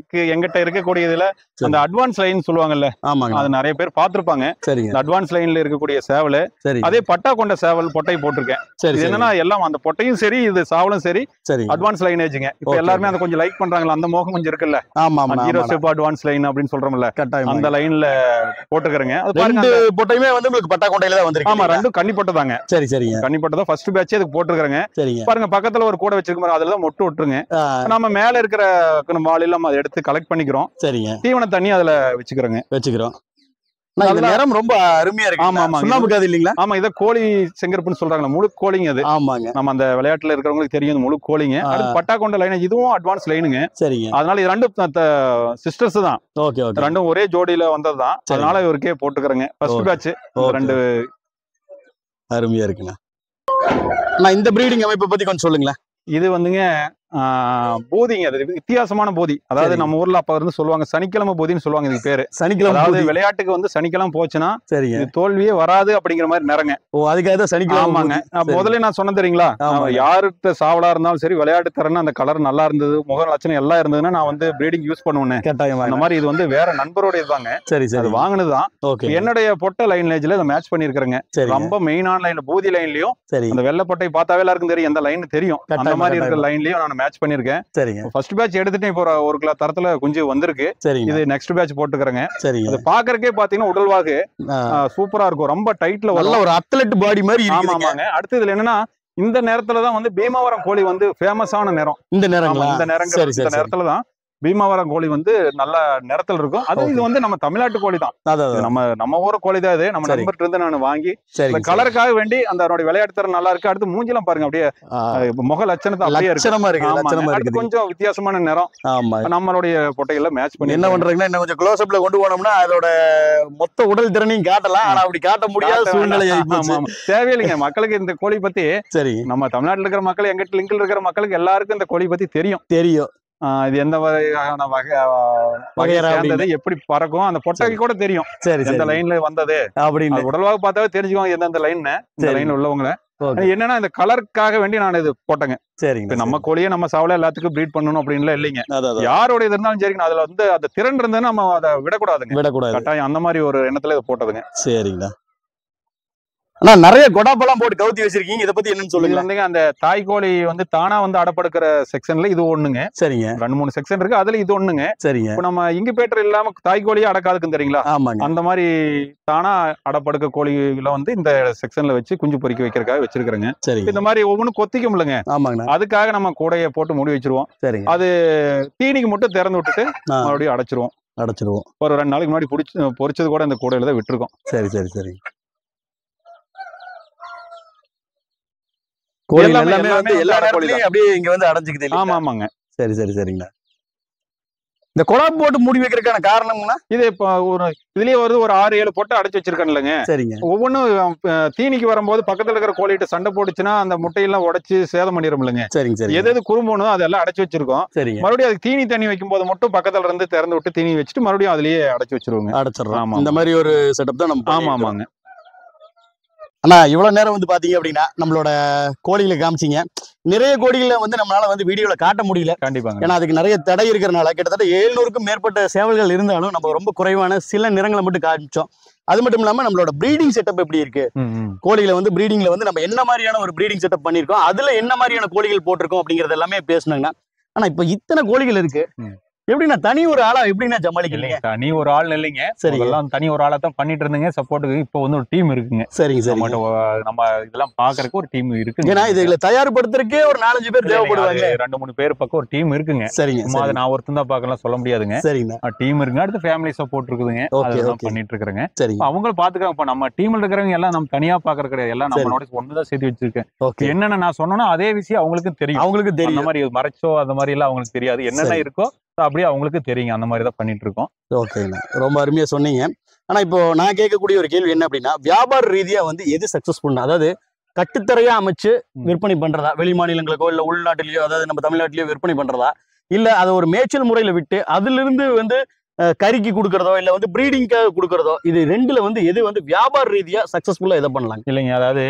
எங்கிட்ட இருக்கக்கூடிய இதுல அந்த அட்வான்ஸ் லைன் சொல்லுவாங்கல்ல, அது நிறைய பேர் பாத்திருப்பாங்க. அட்வான்ஸ் லைன்ல இருக்கக்கூடிய சேவல், அதே பட்டா கொண்ட சேவல் பொட்டை போட்டிருக்கேன். என்னன்னா எல்லாம் அந்த பொட்டையும் சரி இது சாவலும் சரி அட்வான்ஸ் லைனேஜுங்க. இப்ப எல்லாருமே அதை கொஞ்சம் லைக் பண்றாங்களா, அந்த மோகம் கொஞ்சம் இருக்குல்ல, 0 ஸ்டெப் அட்வான்ஸ் லைன் அப்படின்னு சொல்றோம்ல, அந்த லைன்ல போட்டுக்கிறேங்க.
பொட்டையுமே வந்து உங்களுக்கு பட்டா கொண்டையில தான் வந்திருக்கு.
ஆமா, 2 கன்னிப்பட்டை தாங்க. சரி, கன்னிப்பட்டை தான் ஃபர்ஸ்ட் பேட்சே அதுக்கு போட்டுக்கிறேங்க. பாருங்க, பக்கத்துல ஒரு கூட வச்சிருக்க அதுலதான் மொட்டு விட்டுருங்க. நம்ம மேல இருக்கிற வாலில அதை எடுத்து கலெக்ட் பண்ணிக்கிறோம். சரிங்க. தீவன தண்ணி அதுல வச்சுக்கிறோம்.
நேரம் ரொம்ப அருமையா இருக்கு.
ஆமா,
சுண்ணாம்புக்காது இல்லீங்களா?
ஆமா, இத கோழி செங்கற்புன்னு சொல்றாங்க, முழு கோழிங்க அது.
ஆமாங்க,
நம்ம அந்த விளையாட்டுல இருக்கிறவங்களுக்கு தெரியும் முழு கோழிங்க. அது பட்டா கொண்ட லைன், இதுவும் அட்வான்ஸ் லைனுங்க. சரிங்க. அதனால இது 2 சிஸ்டர்ஸ் தான். ஓகே, 2 ஒரே ஜோடியில வந்ததுதான். அதனால இவருக்கே போட்டுக்கிறேங்க. ஃபர்ஸ்ட் பேட்ச் 2
அருமையா இருக்குண்ணா. நான் இந்த பிரீடிங் அமைப்பை பத்தி கொஞ்சம் சொல்லுங்களேன்.
இது வந்துங்க போதிங்க, அது வித்தியாசமான போதி. அதாவது நம்ம ஊர்ல அப்ப இருந்து சொல்லுவாங்க சனிக்கிழமை போதின்னு சொல்லுவாங்க. இதுக்கு பேரு சனிக்கிழமை. அதாவது விளையாட்டுக்கு வந்து சனிக்கிழமை போச்சுன்னா இது தோல்வியே வராது அப்படிங்கிற மாதிரி நிறங்க.
அதுக்காக தான் சனிக்கிழமை.
ஆமாங்க. முதல்ல நான் சொன்னேன் தெரியுங்களா, யாருக்கு சாவலா இருந்தாலும் சரி விளையாட்டு தரேன்னு அந்த கலர் நல்லா இருந்தது, முக லட்சணம் எல்லாம் இருந்ததுன்னா நான் வந்து பிரீடிங் யூஸ் பண்ணுவேன். அந்த மாதிரி இது வந்து வேற நண்பரோட இதுதாங்க. சரி, அது வாங்கினதுதான். என்னுடைய பொட்டை லைன்லேஜ்ல இதை மேட்ச் பண்ணிருக்கிறேங்க. ரொம்ப மெயினான லைன்ல பூதி லைன்லயும் அந்த வெள்ளை பொட்டை பார்த்தாவே எல்லாருக்கும் தெரியும், எந்த லைன் தெரியும், அந்த மாதிரி இருக்கிற லைன்லயும் நான் மேட்ச் பண்ணிருக்கேன்.
சரிங்க.
ஃபர்ஸ்ட் பேட்ச் எடுத்துட்டு இப்போ ஒரு கிலோ தரத்துல குஞ்சு வந்திருக்கு.
சரிங்க.
இது நெக்ஸ்ட் பேட்ச் போட்டுக்கிறேங்க.
சரிங்க.
அது பாக்குறதுக்கே பாத்தீங்கன்னா உடல்வாகு சூப்பரா இருக்கும். ரொம்ப டைட்ல
நல்ல ஒரு அத்லெட் பாடி மாதிரி இருக்கு.
ஆமாங்க. அடுத்து இதுல என்னன்னா இந்த நேரத்துலதான் வந்து பீமாவரம் கோழி வந்து ஃபேமஸான நேரம்.
இந்த நேரங்களா?
இந்த நேரத்துலதான் பீமாவரம் கோழி வந்து நல்ல நிறத்துல இருக்கும். அது இது வந்து நம்ம தமிழ்நாட்டு கோழி தான். நம்ம ஊர் கோழி தான். இது நம்ம நண்பர்கிட்ட இருந்து நான் வாங்கி கலருக்காக வேண்டி அந்த விளையாட்டு தரம் நல்லா இருக்கு. அடுத்து மூஞ்சிலாம் பாருங்க, அப்படியே முக லட்சணத்தை அப்படியே இருக்கு. கொஞ்சம் வித்தியாசமான நிறம். நம்மளுடைய பொட்டைகள்ல மேட்ச் பண்ணி
என்ன பண்றீங்கன்னா இன்னும் கொஞ்சம் க்ளோஸ் அப்ல கொண்டு போனோம்னா அதோட மொத்த உடல் திறனையும் காட்டலாம். ஆனா அப்படி காட்ட முடியாத சூழ்நிலை
தேவையில்லைங்க. மக்களுக்கு இந்த கோழி பத்தி சரி நம்ம தமிழ்நாட்டுல இருக்கிற மக்கள், எங்கிட்ட லிங்க்ல இருக்கிற மக்களுக்கு எல்லாருக்கும் இந்த கோழி பத்தி தெரியும். இது எந்த வகையான வகையானது, எப்படி பறக்கும், அந்த பொட்டைக்கு கூட தெரியும். சரி, எந்த லைன்ல வந்தது அப்படின்னு உடல்வாக பார்த்தாவே தெரிஞ்சுக்குவாங்க எந்தெந்த லைன்னு. இந்த லைன்ல உள்ளவங்க என்னன்னா இந்த கலருக்காக வேண்டி நான் இது போட்டேங்க. சரிங்க. நம்ம கோழியை நம்ம சாவல எல்லாத்துக்கும் ப்ரீட் பண்ணணும் அப்படின்லாம் இல்லைங்க. யாரோட இது இருந்தாலும் சரிங்க, அதுல வந்து அந்த திறன் இருந்தா நம்ம அதை விடக்கூடாது. கட்டாயம் அந்த மாதிரி ஒரு எண்ணத்துல இதை போட்டதுங்க. சரிங்களா.
ஆனா நிறைய கொடாப்பெல்லாம் போட்டு கவுத்தி வச்சிருக்கீங்க. இதை பத்தி என்னன்னு சொல்லுங்க.
அந்த தாய் கோழி வந்து தானா வந்து அடப்படுக்கிற செக்ஷன்ல இது ஒண்ணுங்க.
சரிங்க.
2-3 செக்ஷன் இருக்கு, அதுல இது ஒண்ணுங்க. சரிங்க. இப்போ நம்ம இன்குபேட்டர் இல்லாம தாய் கோழியே அடக்காதுக்கு தெரியுங்களா?
ஆமாங்க.
அந்த மாதிரி தானா அடப்படுக்க கோழிகளை வந்து இந்த செக்ஷன்ல வச்சு குஞ்சு பொறிக்க வைக்கிறதுக்காக வச்சிருக்கிறேங்க. சரி. இந்த மாதிரி ஒவ்வொன்றும் கொத்திக்க முடியலங்க.
ஆமாங்க.
அதுக்காக நம்ம கூடையை போட்டு மூடி வச்சிருவோம். சரி. அது தீனிக்கு மட்டும் திறந்து விட்டுட்டு மறுபடியும் அடைச்சிருவோம். ஒரு 2 நாளைக்கு முன்னாடி பொறிச்சது கூட இந்த கூடையில தான் விட்டுருக்கோம்.
சரி சரி சரி. எல்லாமே வந்து எல்லா இடத்துலயும் அப்படியே இங்க வந்து அடைஞ்சுக்குது.
ஆமாங்க.
சரி சரி சரிங்களா. இந்த குழாம் போட்டு மூடி வைக்கிறதுக்கான காரணம்னா
இது இப்போ ஒரு இதுலயே ஒரு 6-7 போட்டு அடைச்சு வச்சிருக்கேன் இல்லைங்க.
சரிங்க.
ஒவ்வொன்றும் தீனிக்கு வரும்போது பக்கத்துல இருக்கிற கோழிகிட்ட சண்டை போட்டுச்சுன்னா அந்த முட்டையெல்லாம் உடைச்சு சேதம் பண்ணிடும் இல்லைங்க.
சரிங்க சரி.
எது குறும்போனோ அதெல்லாம் அடைச்சு வச்சிருக்கோம். சரிங்க. மறுபடியும் அதுக்கு தீனி தண்ணி வைக்கும் போது மட்டும் பக்கத்துல இருந்து திறந்து விட்டு தீனி வச்சுட்டு மறுபடியும் அதுலயே அடைச்சு வச்சிருவாங்க.
அடைச்சிடறோம். இந்த மாதிரி ஒரு செட்டப் தான் நம்ம.
ஆமாங்க.
ஆனா இவ்வளவு நேரம் வந்து பாத்தீங்க அப்படின்னா நம்மளோட கோழிகளை காமிச்சிங்க. நிறைய கோழிகளை வந்து நம்மளால வந்து வீடியோல காட்ட முடியல.
கண்டிப்பாங்க.
ஏன்னா அதுக்கு நிறைய தடை இருக்கிறனால கிட்டத்தட்ட 700க்கும் மேற்பட்ட சேவல்கள் இருந்தாலும் நம்ம ரொம்ப குறைவான சில நிறங்களை மட்டும் காமிச்சோம். அது மட்டும் இல்லாம நம்மளோட ப்ரீடிங் செட்டப் எப்படி இருக்கு, கோழிகளை வந்து ப்ரீடிங்ல வந்து நம்ம என்ன மாதிரியான ஒரு ப்ரீடிங் செட்டப் பண்ணிருக்கோம், அதுல என்ன மாதிரியான கோழிகள் போட்டிருக்கோம் அப்படிங்கறது எல்லாமே பேசணுங்க. ஆனா இப்ப இத்தனை கோழிகள் இருக்கு, எப்படின்னா தனி ஒரு ஆளா எப்படின்னா சமாளிக்கலைங்க?
தனி ஒரு ஆள் இல்லைங்க. சரி, எல்லாம் தனி ஒரு ஆளா தான் பண்ணிட்டு இருந்தீங்க சப்போர்ட்டுக்கு. இப்போ வந்து ஒரு டீம் இருக்குங்க.
சரிங்க சரி.
நம்ம இதெல்லாம் பாக்குறதுக்கு ஒரு டீம் இருக்கு.
ஏன்னா இதுல தயார்படுத்துறதுக்கே ஒரு 4-5 பேர் தேவைப்படுவாங்க.
2-3 பேர் பக்கம் ஒரு டீம் இருக்குங்க.
சரிங்க.
அது நான் ஒருத்தன் தான் பார்க்கலாம் சொல்ல முடியாதுங்க.
சரிங்க.
டீம் இருக்குங்க. அடுத்து ஃபேமிலி சப்போர்ட் இருக்குதுங்க. அதெல்லாம் பண்ணிட்டு இருக்கிறேங்க. அவங்களும் பாத்துக்கிறாங்க. இப்ப நம்ம டீம்ல இருக்கிறவங்க எல்லாம் நம்ம தனியா பாக்குறது கிடையாது. எல்லாம் நம்மளோட ஒண்ணுதான் சேர்த்து வச்சிருக்கேன். என்னென்ன நான் சொன்னோன்னா அதே விஷயம் அவங்களுக்கும் தெரியும். அந்த மாதிரி மறைச்சோ அந்த மாதிரி எல்லாம் அவங்களுக்கு தெரியாது. என்னென்ன இருக்கோ அப்படியே அவங்களுக்கு தெரியுங்க. அந்த மாதிரி தான் பண்ணிட்டு இருக்கோம்.
ஓகேங்க, ரொம்ப அருமையா சொன்னீங்க. ஆனா இப்போ நான் கேட்கக்கூடிய ஒரு கேள்வி என்ன அப்படின்னா, வியாபார ரீதியா வந்து எது சக்சஸ்ஃபுல்? அதாவது கட்டுத்தரையா அமைச்சு விற்பனை பண்றதா, வெளி மாநிலங்களுக்கோ இல்ல உள்நாட்டிலேயோ, அதாவது நம்ம தமிழ்நாட்டிலேயோ விற்பனை பண்றதா, இல்ல அதை ஒரு மேய்ச்சல் முறையில விட்டு அதுல இருந்து வந்து கறிக்கு கொடுக்கறதோ இல்ல வந்து பிரீடிங்காக கொடுக்கறதோ, இது ரெண்டுல வந்து எது வந்து வியாபார ரீதியா சக்சஸ்ஃபுல்லா எதை பண்ணலாம்?
இல்லைங்க, அதாவது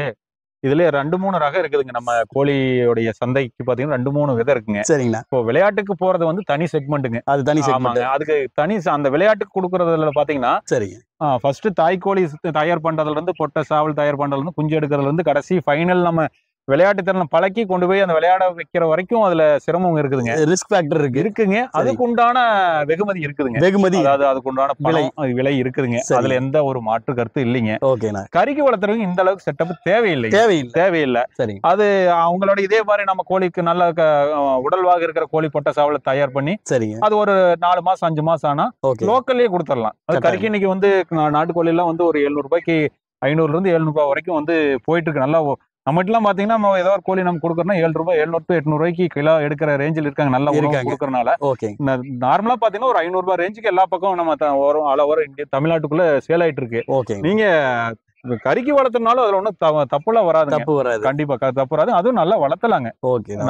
இதுல 2-3 ரகம் இருக்குதுங்க. நம்ம கோழியோடைய சந்தைக்கு பாத்தீங்கன்னா 2-3 விதம் இருக்குங்க.
சரிங்களா.
இப்போ விளையாட்டுக்கு போறது வந்து தனி செக்மெண்ட்டுங்க.
அது தனி செக்மெண்ட்.
அதுக்கு தனி அந்த விளையாட்டுக்கு கொடுக்கறதுல பாத்தீங்கன்னா
சரிங்க,
ஃபர்ஸ்ட் தாய்க்கோழி தயார் பண்றதுல இருந்து பொட்டை சாவல் தயார் பண்றதுல இருந்து குஞ்சு எடுக்கிறதுல இருந்து கடைசி ஃபைனல் நம்ம விளையாட்டு திறன் பழக்கி கொண்டு போய் அந்த விளையாட வைக்கிற வரைக்கும் அதுல சிரமம் இருக்குதுங்க.
ரிஸ்க் ஃபேக்டர் இருக்குங்க.
அதுக்கு உண்டான வெகுமதி இருக்குதுங்க.
வெகுமதி,
அதாவது அதுக்கு உண்டான விலை இருக்குதுங்க. அதுல எந்த ஒரு மாற்று கருத்து இல்லைங்க.
ஓகேண்ணா.
கறிக்கு வளர்த்துறவங்க இந்த அளவுக்கு செட்டப் தேவையில்லை. சரி, அது அவங்களோட இதே மாதிரி நம்ம கோழிக்கு நல்ல உடல்வாக இருக்கிற கோழி பொட்டை சாவலை தயார் பண்ணி சரிங்க, அது ஒரு 4 மாசம் 5 மாசம் ஆனா லோக்கல்லயே கொடுத்துடலாம். அது கறிக்கு இன்னைக்கு வந்து நாட்டுக்கோழி எல்லாம் வந்து ஒரு 700 ரூபாய்க்கு 500 இருந்து 700 ரூபாய் வரைக்கும் வந்து போயிட்டு இருக்கு. நல்லா நம்மகிட்டலாம் பாத்தீங்கன்னா நம்ம ஏதோ ஒரு கோழி நம்ம கொடுக்கறோம்னா 700 to 800 ரூபாய்க்கு கிலோ எடுக்கிற ரேஞ்சில் இருக்காங்க. நல்லா கொடுக்கறனால நார்மலா பாத்தீங்கன்னா ஒரு 500 ரூபாய் ரேஞ்சுக்கு எல்லா பக்கம் நம்ம ஆல் ஓவர் இந்தியா தமிழ்நாட்டுக்குள்ள சேல் ஆயிட்டு இருக்கு. நீங்க கறிக்கு வளர்த்தனாலும் அதுல ஒன்றும் தப்புலாம் வராது. கண்டிப்பா தப்பு வராது. அதுவும் நல்லா வளர்த்தலாங்க.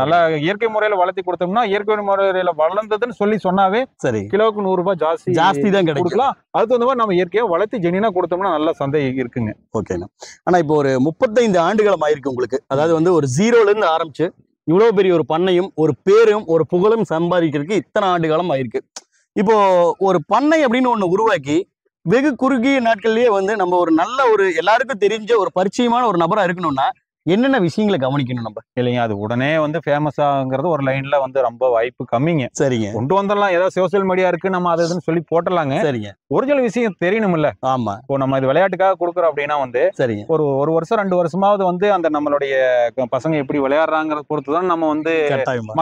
நல்லா இயற்கை முறையில வளர்த்தி கொடுத்தோம்னா, இயற்கை முறையில வளர்ந்ததுன்னு சொன்னாவே சரி, கிலோவுக்கு 100 ரூபாய் ஜாஸ்தி தான் கொடுக்கலாம். அதுக்கு வந்து நம்ம இயற்கையா வளர்த்தி ஜெனினா கொடுத்தோம்னா நல்ல சந்தை இருக்குங்க.
ஓகேண்ணா. ஆனா இப்போ ஒரு 35 ஆண்டுகளும் ஆயிருக்கு உங்களுக்கு. அதாவது வந்து ஒரு 0ல இருந்து ஆரம்பிச்சு இவ்வளவு பெரிய ஒரு பண்ணையும் ஒரு பேரும் ஒரு புகழும் சம்பாதிக்கிறதுக்கு இத்தனை ஆண்டு காலம் ஆயிருக்கு. இப்போ ஒரு பண்ணை அப்படின்னு ஒண்ணு உருவாக்கி வெகு குறுகிய நாட்கள்லயே வந்து நம்ம ஒரு நல்ல ஒரு எல்லாருக்கும் தெரிஞ்ச ஒரு பரிச்சயமான ஒரு நபரா இருக்கணும்னா என்னென்ன விஷயங்களை கவனிக்கணும் நம்ம?
இல்லைங்க, அது உடனே வந்து ஃபேமஸ் ஆகுங்கிறது ஒரு லைன்ல வந்து ரொம்ப வாய்ப்பு கம்மிங்க.
சரிங்க.
கொண்டு வந்துடலாம், ஏதோ சோசியல் மீடியா இருக்கு நம்ம அது இதுன்னு சொல்லி போட்டலாங்க.
சரிங்க.
ஒரிஜினல் விஷயம் தெரியணும்ல.
ஆமா.
இப்போ நம்ம இது விளையாட்டுக்காக கொடுக்குறோம் அப்படின்னா வந்து
சரிங்க,
ஒரு வருஷம் 2 வருஷமாவது வந்து அந்த நம்மளுடைய பசங்க எப்படி விளையாடுறாங்கிறத பொறுத்துதான் நம்ம வந்து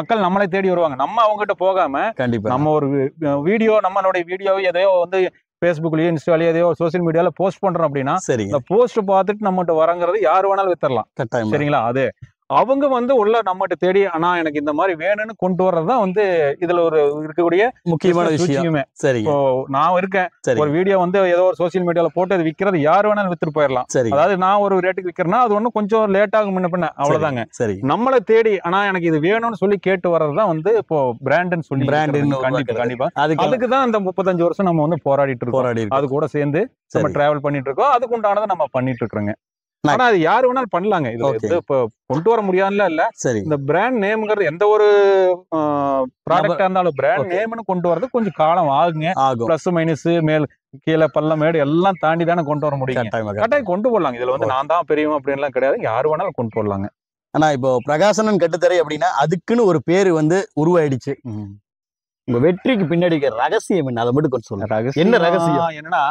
மக்கள் நம்மளை தேடி வருவாங்க. நம்ம அவங்ககிட்ட போகாம
கண்டிப்பா
நம்ம ஒரு வீடியோ, நம்மளுடைய வீடியோவை எதையோ வந்து Facebookலயோ இன்ஸ்டாலயோ எதையோ சோசியல் மீடியால போஸ்ட் பண்றோம் அப்படின்னா இந்த போஸ்ட் பார்த்துட்டு நம்மகிட்ட வரங்கிறது யாரு வேணாலும் வித்தரலாம். சரிங்களா? அது அவங்க வந்து உள்ள நம்மகிட்ட தேடி ஆனா எனக்கு இந்த மாதிரி வேணும்னு கொண்டு வர்றதுதான் வந்து இதுல ஒரு இருக்கக்கூடிய
முக்கியமான விஷயமே. சரி,
இப்போ நான் இருக்கேன், ஒரு வீடியோ வந்து ஏதோ ஒரு சோசியல் மீடியால போட்டு அது விற்கிறது யாரு வேணாலும் வித்துட்டு போயிடலாம்.
சரி,
அதாவது நான் ஒரு ரேட்டுக்கு விற்கிறேன்னா அது ஒன்னும் கொஞ்சம் லேட் ஆகும் முன்ன பின்ன, அவ்வளவுதாங்க.
சரி,
நம்மளை தேடி ஆனா எனக்கு இது வேணும்னு சொல்லி கேட்டு வர்றதுதான் வந்து இப்போ பிராண்டுன்னு சொல்லி. கண்டிப்பா அதுக்குதான் இந்த 35 வருஷம் நம்ம வந்து போராடிட்டு இருக்கோம். அது கூட சேர்ந்து நம்ம டிராவல் பண்ணிட்டு இருக்கோம். அதுக்கு உண்டானதை நம்ம பண்ணிட்டு இருக்கிறோங்க. ஆனா அது யாரு வேணாலும் பண்ணலாங்க. இது இப்ப கொண்டு வர முடியாதுல இல்ல. சரி, இந்த பிராண்ட் நேம்ங்கிறது எந்த ஒரு ப்ராடக்டா இருந்தாலும் பிராண்ட் நேம்னு கொண்டு வரது கொஞ்சம் காலம் ஆகுங்க. பிளஸ் மைனஸ் மேல் கீழே பள்ளம் மேடு எல்லாம் தாண்டி தானே கொண்டு வர முடியும். கட்டாயம் கொண்டு போடலாங்க. இதுல வந்து நான் தான் பெரியவன் அப்படின்லாம் கிடையாது, யாரு வேணாலும் கொண்டு போடலாங்க.
ஆனா இப்போ பிரகாசனன் கட்டுத்தரை அப்படின்னா அதுக்குன்னு ஒரு பேரு வந்து உருவாயிடுச்சு. உங்க வெற்றிக்கு பின்னாடி ரகசியம் என்ன, அதை மட்டும் கொஞ்சம் சொல்லுங்க. என்ன ரகசியம்?
என்னன்னா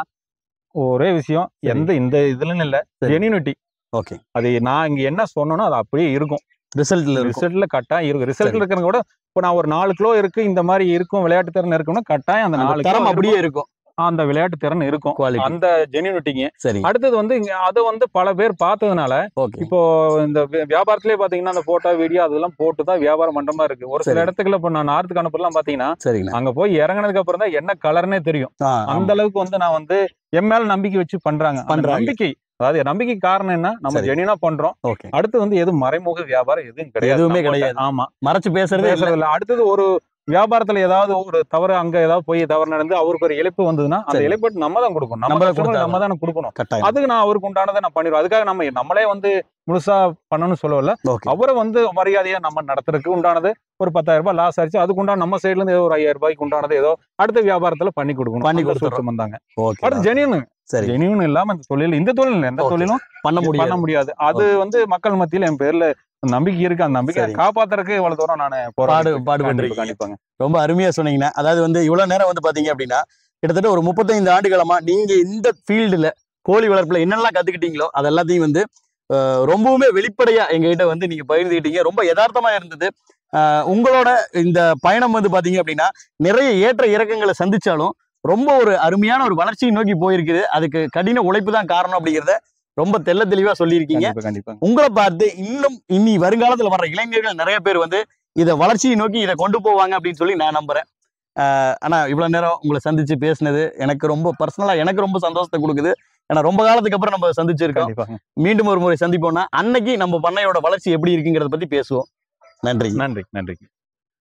ஒரே விஷயம், எந்த இந்த இதுலன்னு இல்ல, ஜெனியூனிட்டி. ஓகே, அது நான் இங்க என்ன சொன்னனோ அது அப்படியே இருக்கும். ரிசல்ட்ல கட்டாயம் இருக்கும். ரிசல்ட்ல இருக்கிறத கூட இப்போ நான் ஒரு 4 கிலோ இருக்கு இந்த மாதிரி இருக்கும் விளையாட்டு திறன் இருக்குன்னா கட்டாயம் அந்த 4
தரம் அப்படியே இருக்கும்.
அந்த விளையாட்டு திறன் இருக்கும், அந்த ஜெனியூனிட்டிங்க.
சரி,
அடுத்தது வந்து அது வந்து பல பேர் பார்த்ததுனால இப்போ இந்த வியாபாரத்திலே பாத்தீங்கன்னா அந்த போட்டோ வீடியோ அதெல்லாம் போட்டுதான் வியாபாரம் பண்ற மாதிரி இருக்கு. ஒரு சில இடத்துக்குள்ள இப்போ நான் நார்த்துக்கு அனுப்பலாம் பாத்தீங்கன்னா அங்க போய் இறங்கினதுக்கு அப்புறம் தான் என்ன கலர்னே தெரியும். அந்த அளவுக்கு வந்து நான் வந்து என் மேல நம்பிக்கை வச்சு பண்றாங்க. நம்பிக்கை, அதாவது நம்பிக்கை காரணம் என்ன, நம்ம ஜெனியூனா பண்றோம். அடுத்து வந்து எதுவும் மறைமுக வியாபாரம் எதுவும் கிடையாது. ஆமா, மறைச்சு பேசுறது இல்ல. அடுத்தது ஒரு வியாபாரத்துல ஏதாவது ஒரு தவறு, அங்க ஏதாவது போய் தவறு நடந்து அவருக்கு ஒரு இழப்பு வந்ததுன்னா அந்த இழப்பு நம்ம தான் கொடுக்கணும். நம்ம தானே கொடுக்கணும். அதுக்கு நான் அவருக்கு உண்டானதை நான் பண்ணிடுவேன். அதுக்காக நம்மளே வந்து முழுசா பண்ணணும்னு சொல்லல. அவரை வந்து மரியாதையா நம்ம நடத்துறதுக்கு உண்டானது ஒரு 10,000 ரூபாய் லாஸ் ஆயிடுச்சு, அதுக்கு உண்டான நம்ம சைட்ல இருந்து ஏதோ ஒரு 5,000 ரூபாய்க்கு உண்டானது ஏதோ அடுத்த வியாபாரத்துல பண்ணி கொடுக்கணும். பண்ணி கொடுத்து வந்தாங்க. அடுத்து ஜெனியூன். ஜெனியூன் இல்லாம இந்த தொழில் எந்த தொழிலும் பண்ண முடியாது. அது வந்து மக்கள் மத்தியில என் பேர்ல நம்பிக்கை இருக்கு. அந்த நம்பிக்கை காப்பாத்துறதுக்கு இவ்வளவு தூரம் நான் பாடுபட்டு.
ரொம்ப அருமையா சொன்னீங்கன்னா, அதாவது வந்து இவ்வளவு நேரம் வந்து பாத்தீங்க அப்படின்னா கிட்டத்தட்ட ஒரு 35 ஆண்டுகளமா நீங்க இந்த ஃபீல்டுல கோழி வளர்ப்புல என்னெல்லாம் கத்துக்கிட்டீங்களோ அது எல்லாத்தையும் வந்து ரொம்பவுமே வெளிப்படையா எங்ககிட்ட வந்து நீங்க பகிர்ந்துக்கிட்டீங்க. ரொம்ப யதார்த்தமா இருந்தது. உங்களோட இந்த பயணம் வந்து பாத்தீங்க அப்படின்னா நிறைய ஏற்ற இறக்கங்களை சந்திச்சாலும் ரொம்ப ஒரு அருமையான ஒரு வளர்ச்சியை நோக்கி போயிருக்குது. அதுக்கு கடின உழைப்பு தான் காரணம் அப்படிங்கிறத ரொம்ப தெளிவா சொல்லியிருக்கீங்க. உங்களை பார்த்து இனி வருங்காலத்துல வர்ற இளைஞர்கள் நிறைய பேர் வந்து இதை வளர்ச்சியை நோக்கி இதை கொண்டு போவாங்க அப்படின்னு சொல்லி நான் நம்புறேன். ஆனா இவ்வளவு நேரம் உங்களை சந்திச்சு பேசினது எனக்கு ரொம்ப பர்சனலா எனக்கு ரொம்ப சந்தோஷத்தை கொடுக்குது. ஏன்னா ரொம்ப காலத்துக்கு அப்புறம் நம்ம சந்திச்சிருக்கோம். மீண்டும் ஒரு முறை சந்திப்போம்னா அன்னைக்கு நம்ம பண்ணையோட வளர்ச்சி எப்படி இருக்குங்கிறத பத்தி பேசுவோம். நன்றி.